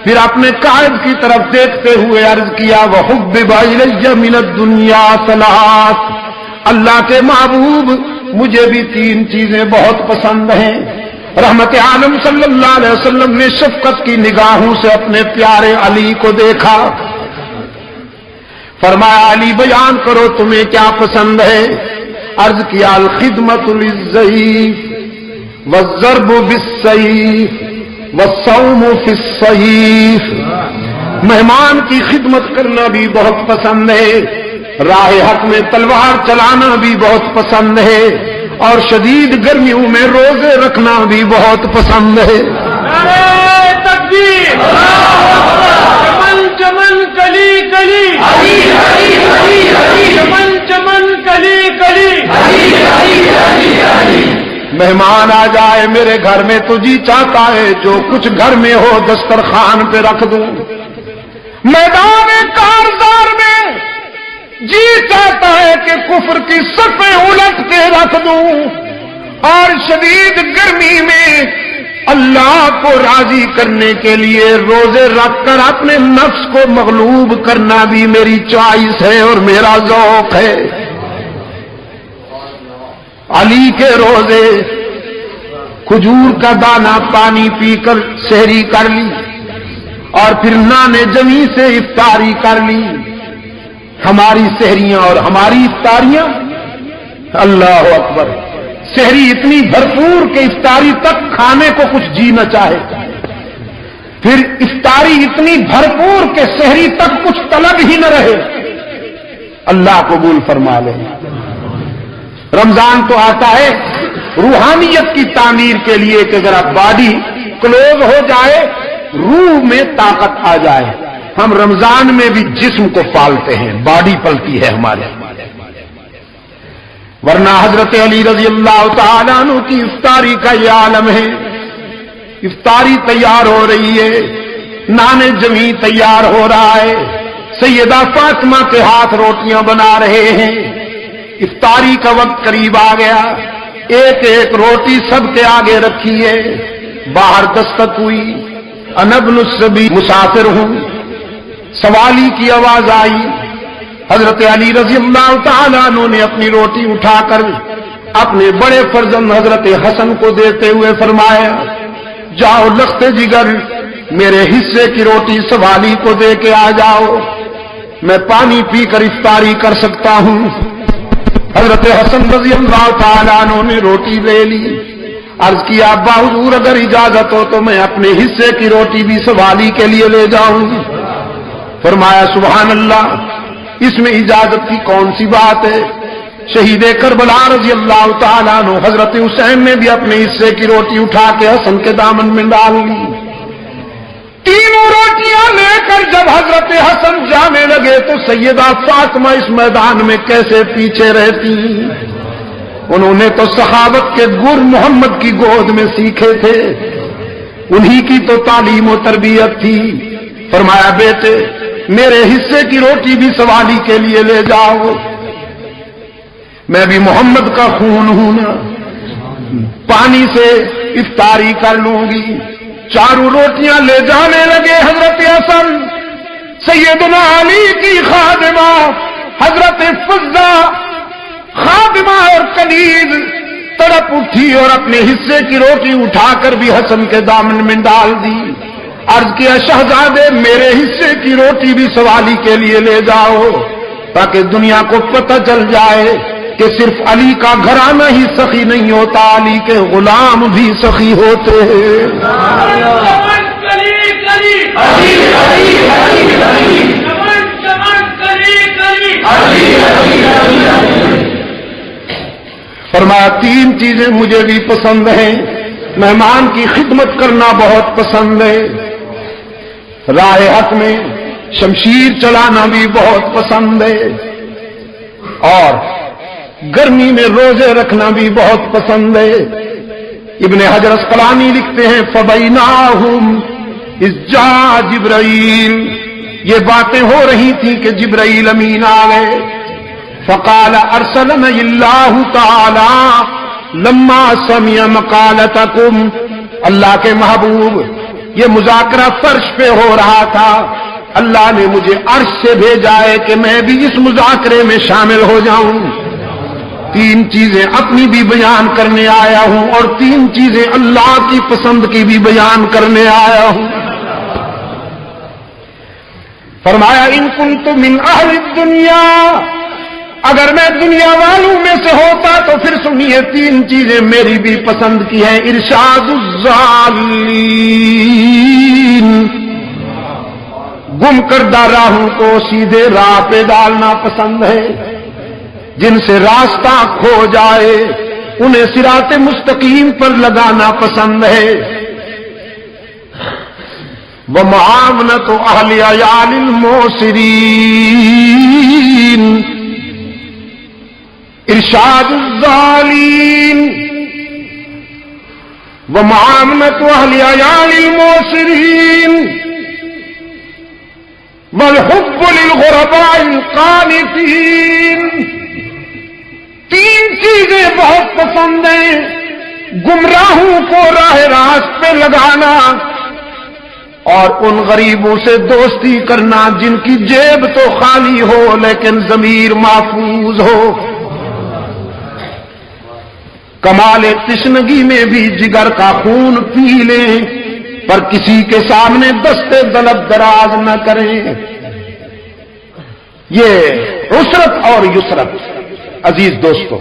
پھر اپنے قائد کی طرف دیکھتے ہوئے عرض کیا وحبب الی من الدنیا 3. اللہ کے محبوب مجھے بھی 3 چیزیں بہت پسند ہیں. رحمت عالم صلی اللہ علیہ وسلم نے شفقت کی نگاہوں سے اپنے پیارے علی کو دیکھا. فرمایا علی بیان کرو تمہیں کیا پسند ہے. عرض کیا الخدمت للضعیف والضرب بالسیف والصوم فی الصحیف. مہمان کی خدمت کرنا بھی بہت پسند ہے, راہ حق میں تلوار چلانا بھی بہت پسند ہے, اور شدید گرمیوں میں روزے رکھنا بھی بہت پسند ہے. نعرہ تکبیر, چمن چمن کلی کلی, چمن چمن کلی کلی. مہمان آ جائے میرے گھر میں تو جی چاہتا ہے جو کچھ گھر میں ہو دسترخوان پہ رکھ دوں. میدان کارزار میں جی چاہتا ہے کہ کفر کی صفیں الٹ کے رکھ دوں, اور شدید گرمی میں اللہ کو راضی کرنے کے لیے روزے رکھ کر اپنے نفس کو مغلوب کرنا بھی میری چوائس ہے اور میرا ذوق ہے. علی کے روزے کھجور کا دانہ پانی پی کر سحری کر لی, اور پھر نان جمی سے افطاری کر لی. ہماری سحریاں اور ہماری افطاریاں, اللہ اکبر, سحری اتنی بھرپور کہ افطاری تک کھانے کو کچھ جی نہ چاہے, پھر افطاری اتنی بھرپور کہ سحری تک کچھ طلب ہی نہ رہے. اللہ قبول فرما لے. رمضان تو آتا ہے روحانیت کی تعمیر کے لیے کہ ذرا باڈی کلوز ہو جائے, روح میں طاقت آ جائے. ہم رمضان میں بھی جسم کو پالتے ہیں, باڈی پلتی ہے ہمارے. ورنہ حضرت علی رضی اللہ تعالیٰ عنہ کی افطاری کا یہ عالم ہے. افطاری تیار ہو رہی ہے, نان جمی تیار ہو رہا ہے, سیدہ فاطمہ کے ہاتھ روٹیاں بنا رہے ہیں. افطاری کا وقت قریب آ گیا, ایک ایک روٹی سب کے آگے رکھی ہے. باہر دستک ہوئی, انا ابن السبیل مسافر ہوں. سوالی کی آواز آئی. حضرت علی رضی اللہ تعالیٰ عنہ نے اپنی روٹی اٹھا کر اپنے بڑے فرزند حضرت حسن کو دیتے ہوئے فرمایا جاؤ لخت جگر میرے حصے کی روٹی سوالی کو دے کے آ جاؤ, میں پانی پی کر افطاری کر سکتا ہوں. حضرت حسن رضی اللہ تعالیٰ عنہ نے روٹی لے لی. عرض کیا ابا حضور اگر اجازت ہو تو میں اپنے حصے کی روٹی بھی سوالی کے لیے لے جاؤں. فرمایا سبحان اللہ, اس میں اجازت کی کون سی بات ہے. شہید کربلا رضی اللہ تعالیٰ عنہ حضرت حسین نے بھی اپنے حصے کی روٹی اٹھا کے حسن کے دامن میں ڈال لی. 3 روٹیاں لے کر جب حضرت حسن جانے لگے تو سیدہ فاطمہ اس میدان میں کیسے پیچھے رہتی. انہوں نے تو صحابت کے گر محمد کی گود میں سیکھے تھے, انہی کی تو تعلیم و تربیت تھی. فرمایا بیٹے میرے حصے کی روٹی بھی سوالی کے لیے لے جاؤ, میں بھی محمد کا خون ہوں نا, پانی سے افطاری کر لوں گی. 4 روٹیاں لے جانے لگے. حضرت حسن سیدنا علی کی خادمہ حضرت فضہ خادمہ اور کنیز تڑپ اٹھی اور اپنے حصے کی روٹی اٹھا کر بھی حسن کے دامن میں ڈال دی. عرض کیا شہزادے میرے حصے کی روٹی بھی سوالی کے لیے لے جاؤ تاکہ دنیا کو پتہ چل جائے کہ صرف علی کا گھرانہ ہی سخی نہیں ہوتا, علی کے غلام بھی سخی ہوتے ہیں. فرمایا 3 چیزیں مجھے بھی پسند ہیں. مہمان کی خدمت کرنا بہت پسند ہے, راہ حق میں شمشیر چلانا بھی بہت پسند ہے, اور گرمی میں روزے رکھنا بھی بہت پسند ہے. ابن حجر اسقلانی لکھتے ہیں فبیناہم اذ جاء جبرائیل، یہ باتیں ہو رہی تھیں کہ جبرائیل امین آ گئے. فقال ارسلنی اللہ تعالی لما سمع مقالتکم، اللہ کے محبوب یہ مذاکرہ فرش پہ ہو رہا تھا، اللہ نے مجھے عرش سے بھیجا ہے کہ میں بھی اس مذاکرے میں شامل ہو جاؤں. 3 چیزیں اپنی بھی بیان کرنے آیا ہوں اور 3 چیزیں اللہ کی پسند کی بھی بیان کرنے آیا ہوں. فرمایا ان کنت من اہل الدنیا، اگر میں دنیا والوں میں سے ہوتا تو پھر سنیے 3 چیزیں میری بھی پسند کی ہیں. ارشاد الضالین، گم کردہ راہوں کو سیدھے راہ پہ ڈالنا پسند ہے. جن سے راستہ کھو جائے انہیں صراط مستقیم پر لگانا پسند ہے. ومعاونت اہل عیال الموسرین، ارشاد الضالین ومعاونت اہل عیال الموسرین والحب للغرباء القانتین. 3 چیزیں بہت پسند ہیں، گمراہوں کو راہ راست پہ لگانا اور ان غریبوں سے دوستی کرنا جن کی جیب تو خالی ہو لیکن ضمیر محفوظ ہو. کمال تشنگی میں بھی جگر کا خون پی لیں پر کسی کے سامنے دستے طلب دراز نہ کریں. یہ عسرت اور یسرت عزیز دوستو،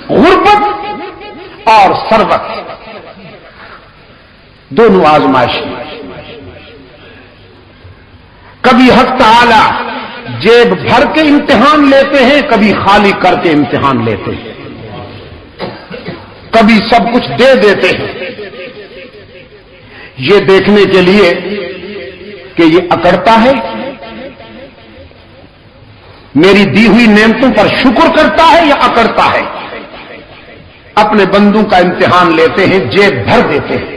غربت اور ثروت دونوں آزمائش. کبھی حق تعالی جیب بھر کے امتحان لیتے ہیں، کبھی خالی کر کے امتحان لیتے ہیں. کبھی سب کچھ دے دیتے ہیں یہ دیکھنے کے لیے کہ یہ اکڑتا ہے، میری دی ہوئی نعمتوں پر شکر کرتا ہے یا اکڑتا ہے. اپنے بندوں کا امتحان لیتے ہیں، جیب بھر دیتے ہیں،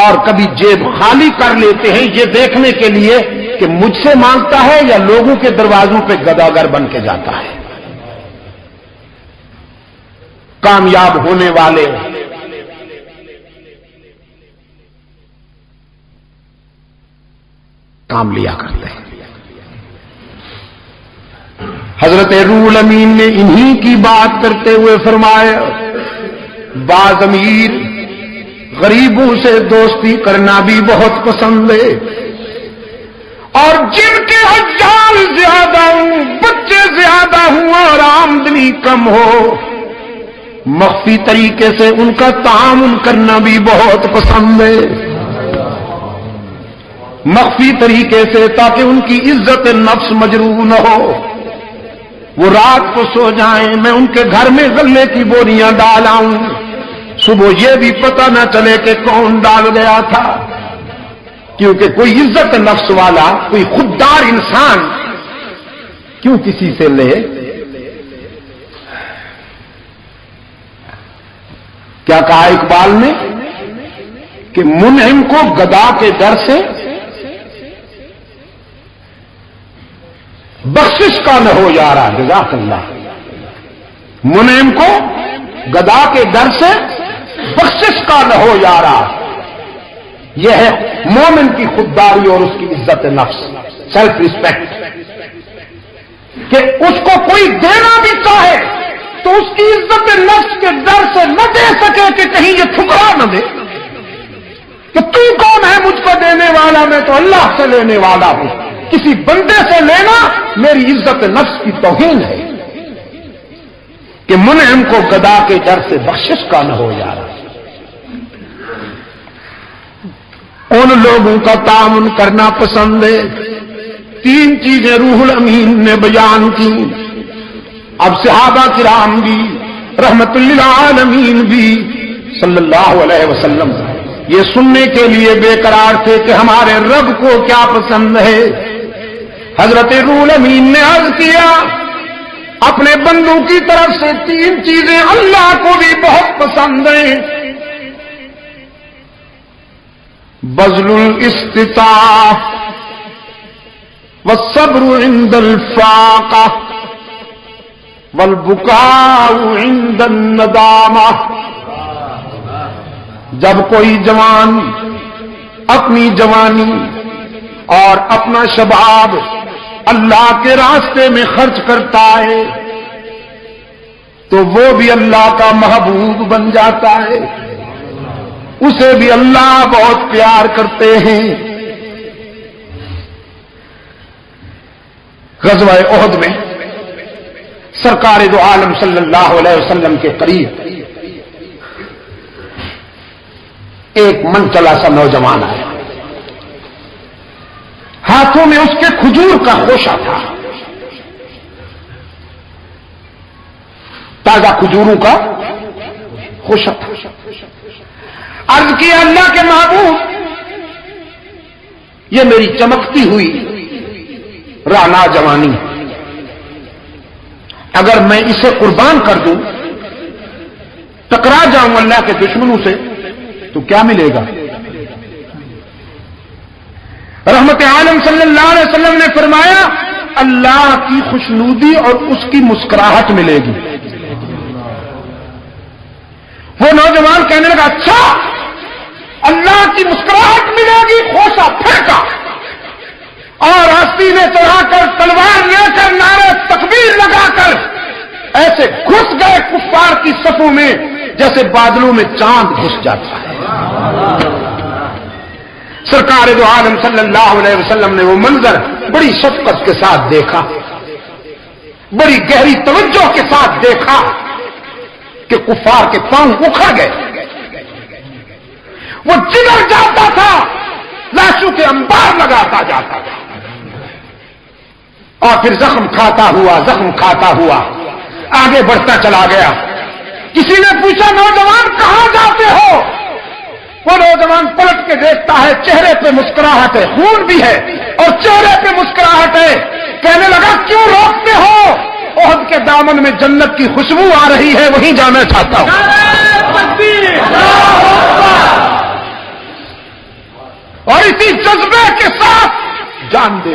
اور کبھی جیب خالی کر لیتے ہیں یہ دیکھنے کے لیے کہ مجھ سے مانگتا ہے یا لوگوں کے دروازوں پہ گداگر بن کے جاتا ہے. کامیاب ہونے والے کام لیا کرتے ہیں. حضرت روح الامین نے انہی کی بات کرتے ہوئے فرمایا بعض امیر غریبوں سے دوستی کرنا بھی بہت پسند ہے، اور جن کے حجال زیادہ ہوں، بچے زیادہ ہوں اور آمدنی کم ہو، مخفی طریقے سے ان کا تعامل کرنا بھی بہت پسند ہے. مخفی طریقے سے تاکہ ان کی عزت نفس مجروح نہ ہو. وہ رات کو سو جائیں، میں ان کے گھر میں غلے کی بوریاں ڈال آؤں، صبح یہ بھی پتہ نہ چلے کہ کون ڈال گیا تھا. کیونکہ کوئی عزت نفس والا، کوئی خوددار انسان کیوں کسی سے لے؟ کیا کہا اقبال نے کہ منعم کو گدا کے ڈر سے بخشش کا نہ ہو یارا. جزاک اللہ. منعم کو گدا کے ڈر سے بخشش کا نہ ہو یارا. یہ ہے مومن کی خودداری اور اس کی عزت نفس، سیلف ریسپیکٹ، کہ اس کو کوئی دینا بھی چاہے تو اس کی عزت نفس کے ڈر سے نہ دے سکے کہ کہیں یہ ٹھکرا نہ دے کہ تو کون ہے مجھ کو دینے والا، میں تو اللہ سے لینے والا ہوں. کسی بندے سے لینا میری عزت نفس کی توہین ہے. کہ منعم کو گدا کے ڈر سے بخشش کا نہ ہو یارا. ان لوگوں کا تعاون کرنا پسند ہے. 3 چیزیں روح الامین نے بیان کی. اب صحابہ کرام بھی رحمت للعالمین بھی صلی اللہ علیہ وسلم یہ سننے کے لیے بے قرار تھے کہ ہمارے رب کو کیا پسند ہے. حضرت روح الامین نے عرض کیا اپنے بندوں کی طرف سے 3 چیزیں اللہ کو بھی بہت پسند ہیں. بذل الاستطاعة والصبر عند الفاقة والبكاء عند الندامة. جب کوئی جوان اپنی جوانی اور اپنا شباب اللہ کے راستے میں خرچ کرتا ہے تو وہ بھی اللہ کا محبوب بن جاتا ہے، اسے بھی اللہ بہت پیار کرتے ہیں. غزوہ احد میں سرکار دو عالم صلی اللہ علیہ وسلم کے قریب ایک منچلا سا نوجوان آیا. ہاتھوں میں اس کے کھجور کا خوشہ تھا، تازہ کھجوروں کا خوشہ تھا. عرض کیا اللہ کے محبوب، یہ میری چمکتی ہوئی رانا جوانی، اگر میں اسے قربان کر دوں، ٹکرا جاؤں اللہ کے دشمنوں سے، تو کیا ملے گا؟ رحمت عالم صلی اللہ علیہ وسلم نے فرمایا اللہ کی خوشنودی اور اس کی مسکراہٹ ملے گی. وہ نوجوان کہنے لگا اچھا اللہ کی مسکراہٹ ملے گی. خوشہ پھینکا اور آستینیں چڑھا کر تلوار لے کر نعرے تکبیر لگا کر ایسے گھس گئے کفار کی صفوں میں جیسے بادلوں میں چاند گھس جاتا ہے. سرکار دو عالم صلی اللہ علیہ وسلم نے وہ منظر بڑی شفقت کے ساتھ دیکھا، بڑی گہری توجہ کے ساتھ دیکھا کہ کفار کے پاؤں اکھڑ گئے. وہ جگر جاتا تھا، لاشوں کے انبار لگاتا جاتا تھا، اور پھر زخم کھاتا ہوا آگے بڑھتا چلا گیا. کسی نے پوچھا نوجوان کہاں جاتے ہو؟ وہ نوجوان پلٹ کے دیکھتا ہے، چہرے پہ مسکراہٹ ہے، خون بھی ہے اور چہرے پہ مسکراہٹ ہے. کہنے لگا کیوں روکتے ہو؟ احد کے دامن میں جنت کی خوشبو آ رہی ہے، وہیں جانا چاہتا ہوں. اور اسی جذبے کے ساتھ جان دے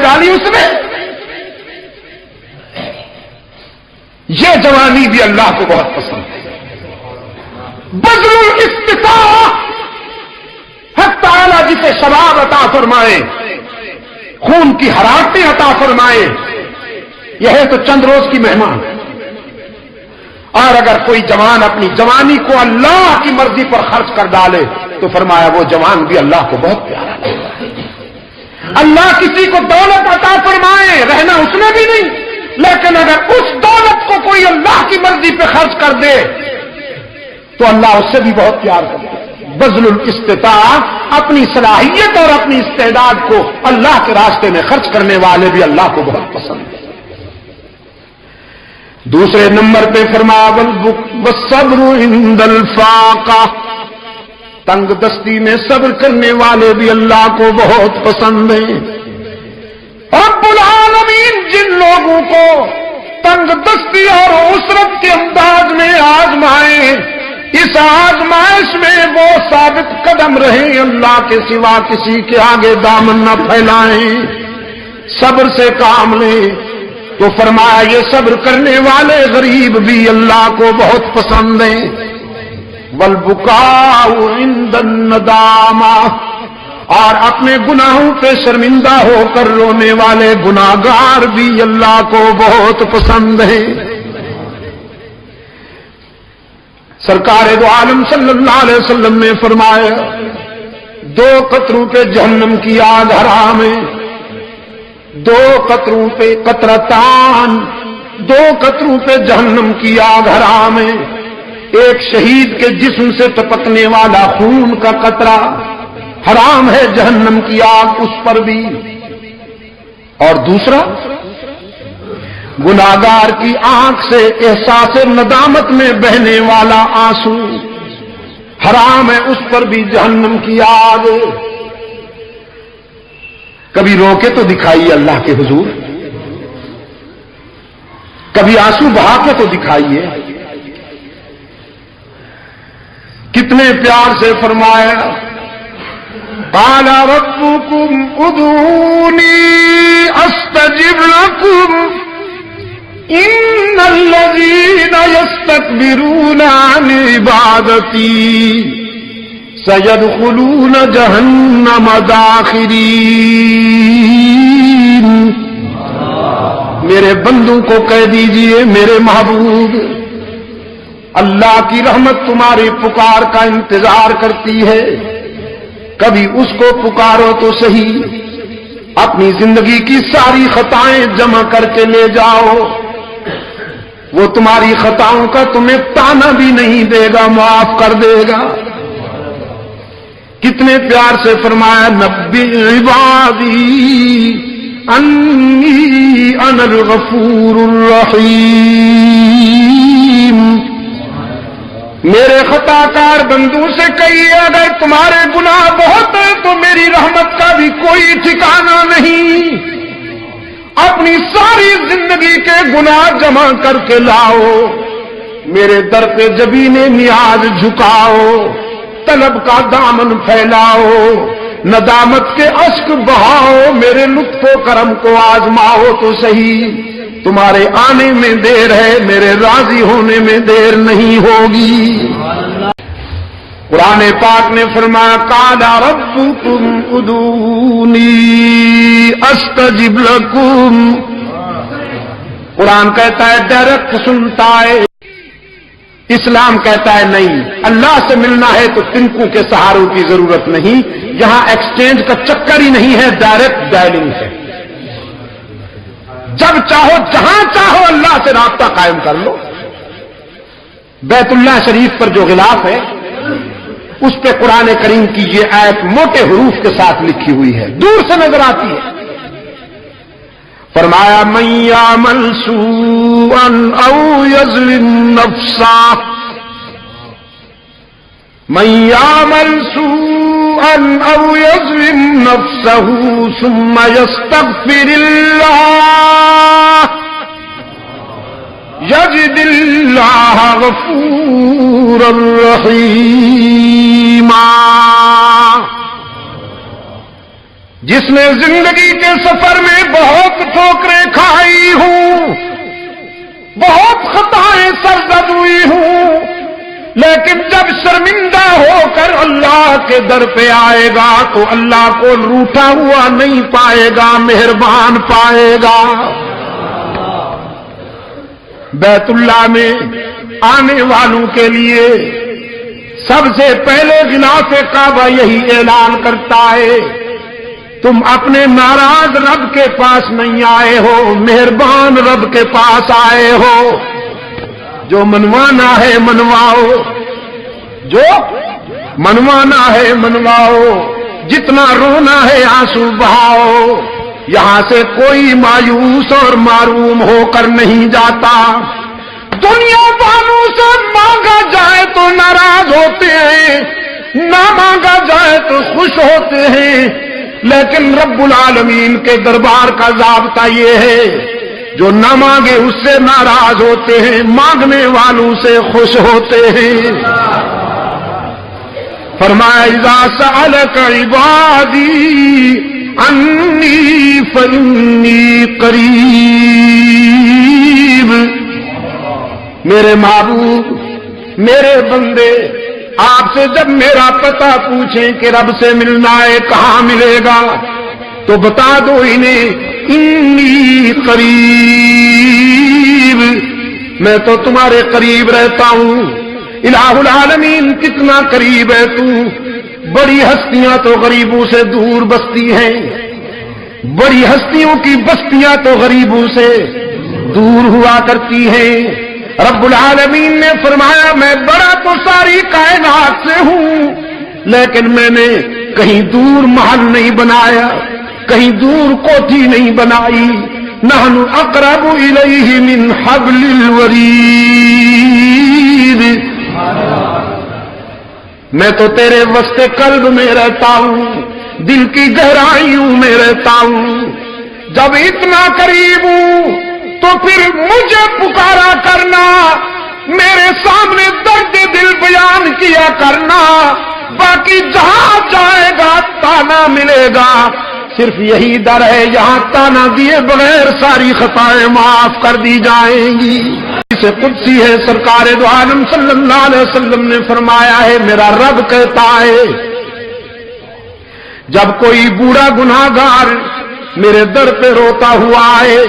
ڈالی اس نے. یہ جوانی بھی اللہ کو بہت پسند ہے. بذل الاستطاعہ، حق تعالی جسے شباب عطا فرمائے، خون کی حرارتیں عطا فرمائے، یہ ہے تو چند روز کی مہمان. اور اگر کوئی جوان اپنی جوانی کو اللہ کی مرضی پر خرچ کر ڈالے تو فرمایا وہ جوان بھی اللہ کو بہت پیارا لگتا ہے. اللہ کسی کو دولت عطا فرمائے، رہنا اس میں بھی نہیں، لیکن اگر اس دولت کو کوئی اللہ کی مرضی پہ خرچ کر دے تو اللہ اس سے بھی بہت پیار کرتا ہے. بذل الاستطاعہ، اپنی صلاحیت اور اپنی استعداد کو اللہ کے راستے میں خرچ کرنے والے بھی اللہ کو بہت پسند ہے. دوسرے نمبر پہ فرمایا والصبر عند الفاقہ، تنگ دستی میں صبر کرنے والے بھی اللہ کو بہت پسند ہیں. رب العالمین جن لوگوں کو تنگ دستی اور عسرت کے انداز میں آزمائے، اس آزمائش میں وہ ثابت قدم رہیں، اللہ کے سوا کسی کے آگے دامن نہ پھیلائیں، صبر سے کام لیں. تو فرمایا یہ صبر کرنے والے غریب بھی اللہ کو بہت پسند ہیں. والبکاء عند الندامہ، اور اپنے گناہوں پہ شرمندہ ہو کر رونے والے گناہگار بھی اللہ کو بہت پسند ہیں. سرکار دو عالم صلی اللہ علیہ وسلم نے فرمایا 2 قطروں پہ جہنم کی آگ حرام ہے. 2 قطروں پہ قطرتان، 2 قطروں پہ جہنم کی آگ حرام ہے. ایک شہید کے جسم سے ٹپکنے والا خون کا قطرہ حرام ہے، جہنم کی آگ اس پر بھی. اور دوسرا گناہگار کی آنکھ سے احساس ندامت میں بہنے والا آنسو حرام ہے، اس پر بھی جہنم کی آگ. کبھی رو کے تو دکھائیے اللہ کے حضور. کبھی آنسو بہا کے تو دکھائیے. کتنے پیار سے فرمایا قال ربكم ادعوني استجب لكم ان الذين يستكبرون عن عبادتي سيدخلون جهنم داخرين. میرے بندوں کو کہہ دیجئے میرے محبوب اللہ کی رحمت تمہاری پکار کا انتظار کرتی ہے. کبھی اس کو پکارو تو صحیح. اپنی زندگی کی ساری خطائیں جمع کر کے لے جاؤ. وہ تمہاری خطاؤں کا تمہیں تانا بھی نہیں دے گا, معاف کر دے گا. کتنے پیار سے فرمایا نبی عبادی انی انا الغفور الرحیم. میرے خطا کار بندوں سے کہیے اگر تمہارے گناہ بہت ہیں تو میری رحمت کا بھی کوئی ٹھکانہ نہیں. اپنی ساری زندگی کے گناہ جمع کر کے لاؤ, میرے در پہ جبین نیاز جھکاؤ, طلب کا دامن پھیلاؤ, ندامت کے اشک بہاؤ, میرے لطف و کرم کو آزماؤ تو صحیح. تمہارے آنے میں دیر ہے, میرے راضی ہونے میں دیر نہیں ہوگی. قرآن پاک نے فرمایا قال ربكم ادعوني استجب لكم. قرآن کہتا ہے ڈائریکٹ سنتا ہے, اسلام کہتا ہے نہیں, اللہ سے ملنا ہے تو تنکوں کے سہاروں کی ضرورت نہیں. یہاں ایکسچینج کا چکر ہی نہیں ہے, ڈائریکٹ ڈائلنگ ہے. جب چاہو جہاں چاہو اللہ سے رابطہ قائم کر لو. بیت اللہ شریف پر جو غلاف ہے اس پہ قرآن کریم کی یہ آیت موٹے حروف کے ساتھ لکھی ہوئی ہے, دور سے نظر آتی ہے. فرمایا من یعمل سوءا او یظلم نفسا, من یعمل سوءا او یظلم نفسه ثم یستغفر اللہ یجد اللہ غفورا رحیما. جس نے زندگی کے سفر میں بہت ٹھوکریں کھائی ہوں, بہت خطائیں سرزد ہوئی ہوں, لیکن جب شرمندہ ہو کر اللہ کے در پہ آئے گا تو اللہ کو روٹھا ہوا نہیں پائے گا, مہربان پائے گا. بیت اللہ میں آنے والوں کے لیے سب سے پہلے غلاف کعبہ یہی اعلان کرتا ہے تم اپنے ناراض رب کے پاس نہیں آئے ہو, مہربان رب کے پاس آئے ہو. جو منوانا ہے منواؤ, جو منوانا ہے منواؤ, جتنا رونا ہے آنسو بہاؤ. یہاں سے کوئی مایوس اور معروم ہو کر نہیں جاتا. دنیا والوں سے مانگا جائے تو ناراض ہوتے ہیں, نہ مانگا جائے تو خوش ہوتے ہیں, لیکن رب العالمین کے دربار کا ضابطہ یہ ہے جو نہ مانگے اس سے ناراض ہوتے ہیں, مانگنے والوں سے خوش ہوتے ہیں. فرمایا اذا سألك عبادی انی فانی قریب. میرے محبوب, میرے بندے آپ سے جب میرا پتہ پوچھیں کہ رب سے ملنا ہے کہاں ملے گا تو بتا دو انہیں انی قریب, میں تو تمہارے قریب رہتا ہوں. الہ العالمین کتنا قریب ہے تو. بڑی ہستیاں تو غریبوں سے دور بستی ہیں, بڑی ہستیوں کی بستیاں تو غریبوں سے دور ہوا کرتی ہیں. رب العالمین نے فرمایا میں بڑا تو ساری کائنات سے ہوں, لیکن میں نے کہیں دور محل نہیں بنایا, کہیں دور کوٹھی نہیں بنائی. نحن اقرب الیہ من حبل الورید. میں تو تیرے وسط قلب میں رہتا ہوں, دل کی گہرائیوں میں رہتا ہوں. جب اتنا قریب ہوں تو پھر مجھے پکارا کرنا، میرے سامنے درد دل بیان کیا کرنا، باقی جہاں جائے گا تانا ملے گا۔ صرف یہی در ہے یہاں تانا دیے بغیر ساری خطائیں معاف کر دی جائیں گی۔ اسے قدسی ہے، سرکار دو عالم صلی اللہ علیہ وسلم نے فرمایا ہے، میرا رب کہتا ہے جب کوئی بوڑھا گناہگار میرے در پہ روتا ہوا آئے،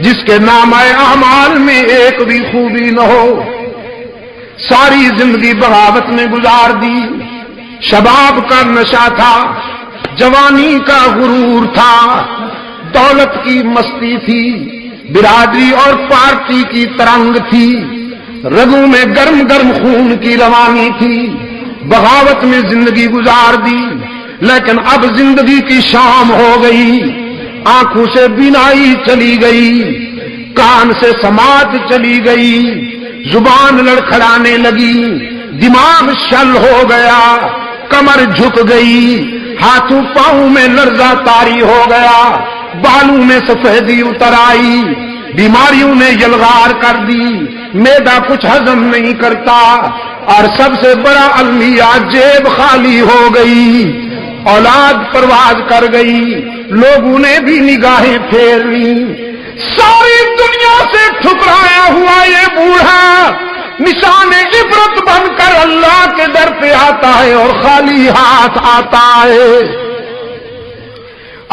جس کے نامہ اعمال میں ایک بھی خوبی نہ ہو، ساری زندگی بغاوت میں گزار دی، شباب کا نشہ تھا، جوانی کا غرور تھا، دولت کی مستی تھی، برادری اور پارٹی کی ترنگ تھی، رگوں میں گرم گرم خون کی روانی تھی، بغاوت میں زندگی گزار دی۔ لیکن اب زندگی کی شام ہو گئی، آنکھوں سے بینائی چلی گئی، کان سے سماعت چلی گئی، زبان لڑکھڑانے لگی، دماغ شل ہو گیا، کمر جھک گئی، ہاتھوں پاؤں میں لرزہ طاری ہو گیا، بالوں میں سفیدی اتر آئی، بیماریوں نے یلغار کر دی، معدہ کچھ ہضم نہیں کرتا، اور سب سے بڑا المیہ جیب خالی ہو گئی، اولاد پرواز کر گئی، لوگوں نے بھی نگاہیں پھیر لی۔ ساری دنیا سے ٹھکرایا ہوا یہ بوڑھا نشان عبرت بن کر اللہ کے در پہ آتا ہے اور خالی ہاتھ آتا ہے،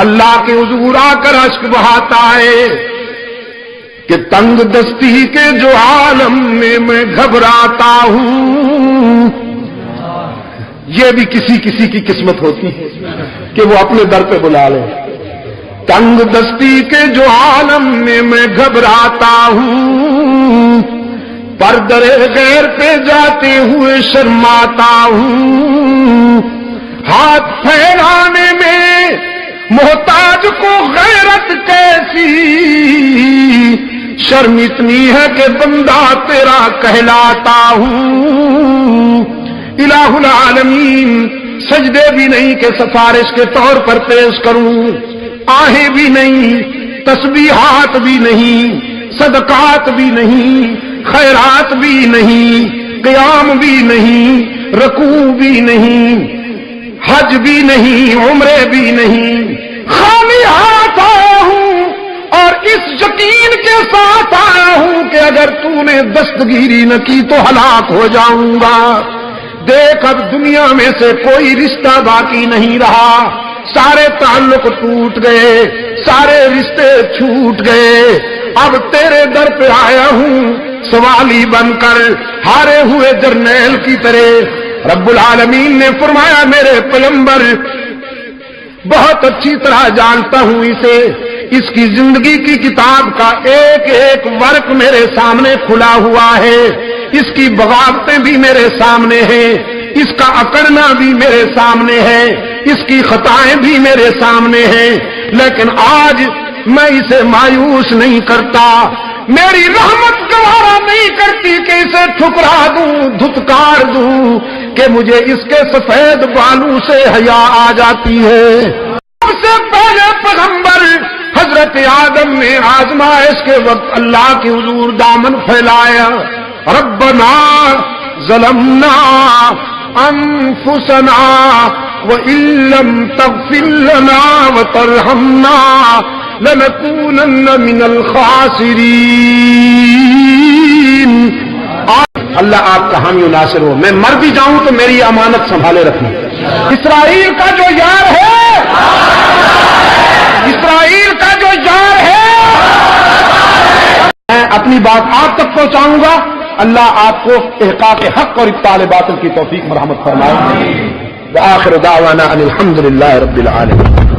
اللہ کے حضور آ کر اشک بہاتا ہے کہ تنگ دستی کے جو عالم میں گھبراتا ہوں۔ یہ بھی کسی کسی کی قسمت ہوتی ہے کہ وہ اپنے در پہ بلا لے۔ تنگ دستی کے جو عالم میں گھبراتا ہوں، پر درے غیر پہ جاتے ہوئے شرماتا ہوں، ہاتھ پھیلانے میں محتاج کو غیرت کیسی، شرم اتنی ہے کہ بندہ تیرا کہلاتا ہوں۔ الہ العالمین سجدے بھی نہیں کہ سفارش کے طور پر پیش کروں، آہیں بھی نہیں، تسبیحات بھی نہیں، صدقات بھی نہیں، خیرات بھی نہیں، قیام بھی نہیں، رکوع بھی نہیں، حج بھی نہیں، عمرے بھی نہیں، خالی ہاتھ آیا ہوں اور اس یقین کے ساتھ آیا ہوں کہ اگر تو نے دستگیری نہ کی تو ہلاک ہو جاؤں گا۔ دیکھ اب دنیا میں سے کوئی رشتہ باقی نہیں رہا، سارے تعلق ٹوٹ گئے، سارے رشتے چھوٹ گئے، اب تیرے در پہ آیا ہوں سوالی بن کر، ہارے ہوئے جرنیل کی طرح۔ رب العالمین نے فرمایا میرے پیغمبر بہت اچھی طرح جانتا ہوں اسے، اس کی زندگی کی کتاب کا ایک ایک ورق میرے سامنے کھلا ہوا ہے، اس کی بغاوتیں بھی میرے سامنے ہیں، اس کا اکڑنا بھی میرے سامنے ہے، اس کی خطائیں بھی میرے سامنے ہیں، لیکن آج میں اسے مایوس نہیں کرتا، میری رحمت گوارا نہیں کرتی کہ اسے ٹھکرا دوں، دھتکار دوں، کہ مجھے اس کے سفید بالوں سے حیا آ جاتی ہے۔ سب سے پہلے پیغمبر حضرت آدم نے آزمائش کے وقت اللہ کے حضور دامن پھیلایا، ربنا ظلمنا انفسنا وان لم تغفر لنا وترحمنا لنكونن من الخاسرین۔ اللہ آپ کا حامی و ناصر ہو، میں مر بھی جاؤں تو میری امانت سنبھالے رکھنا۔ اسرائیل کا جو یار ہے، اسرائیل کا جو یار ہے، میں اپنی بات آپ تک پہنچاؤں گا، اللہ آپ کو احقاق حق اور ابطال باطل کی توفیق مرحمت فرمائے۔ وآخر دعوانا ان الحمد للہ رب العالمین۔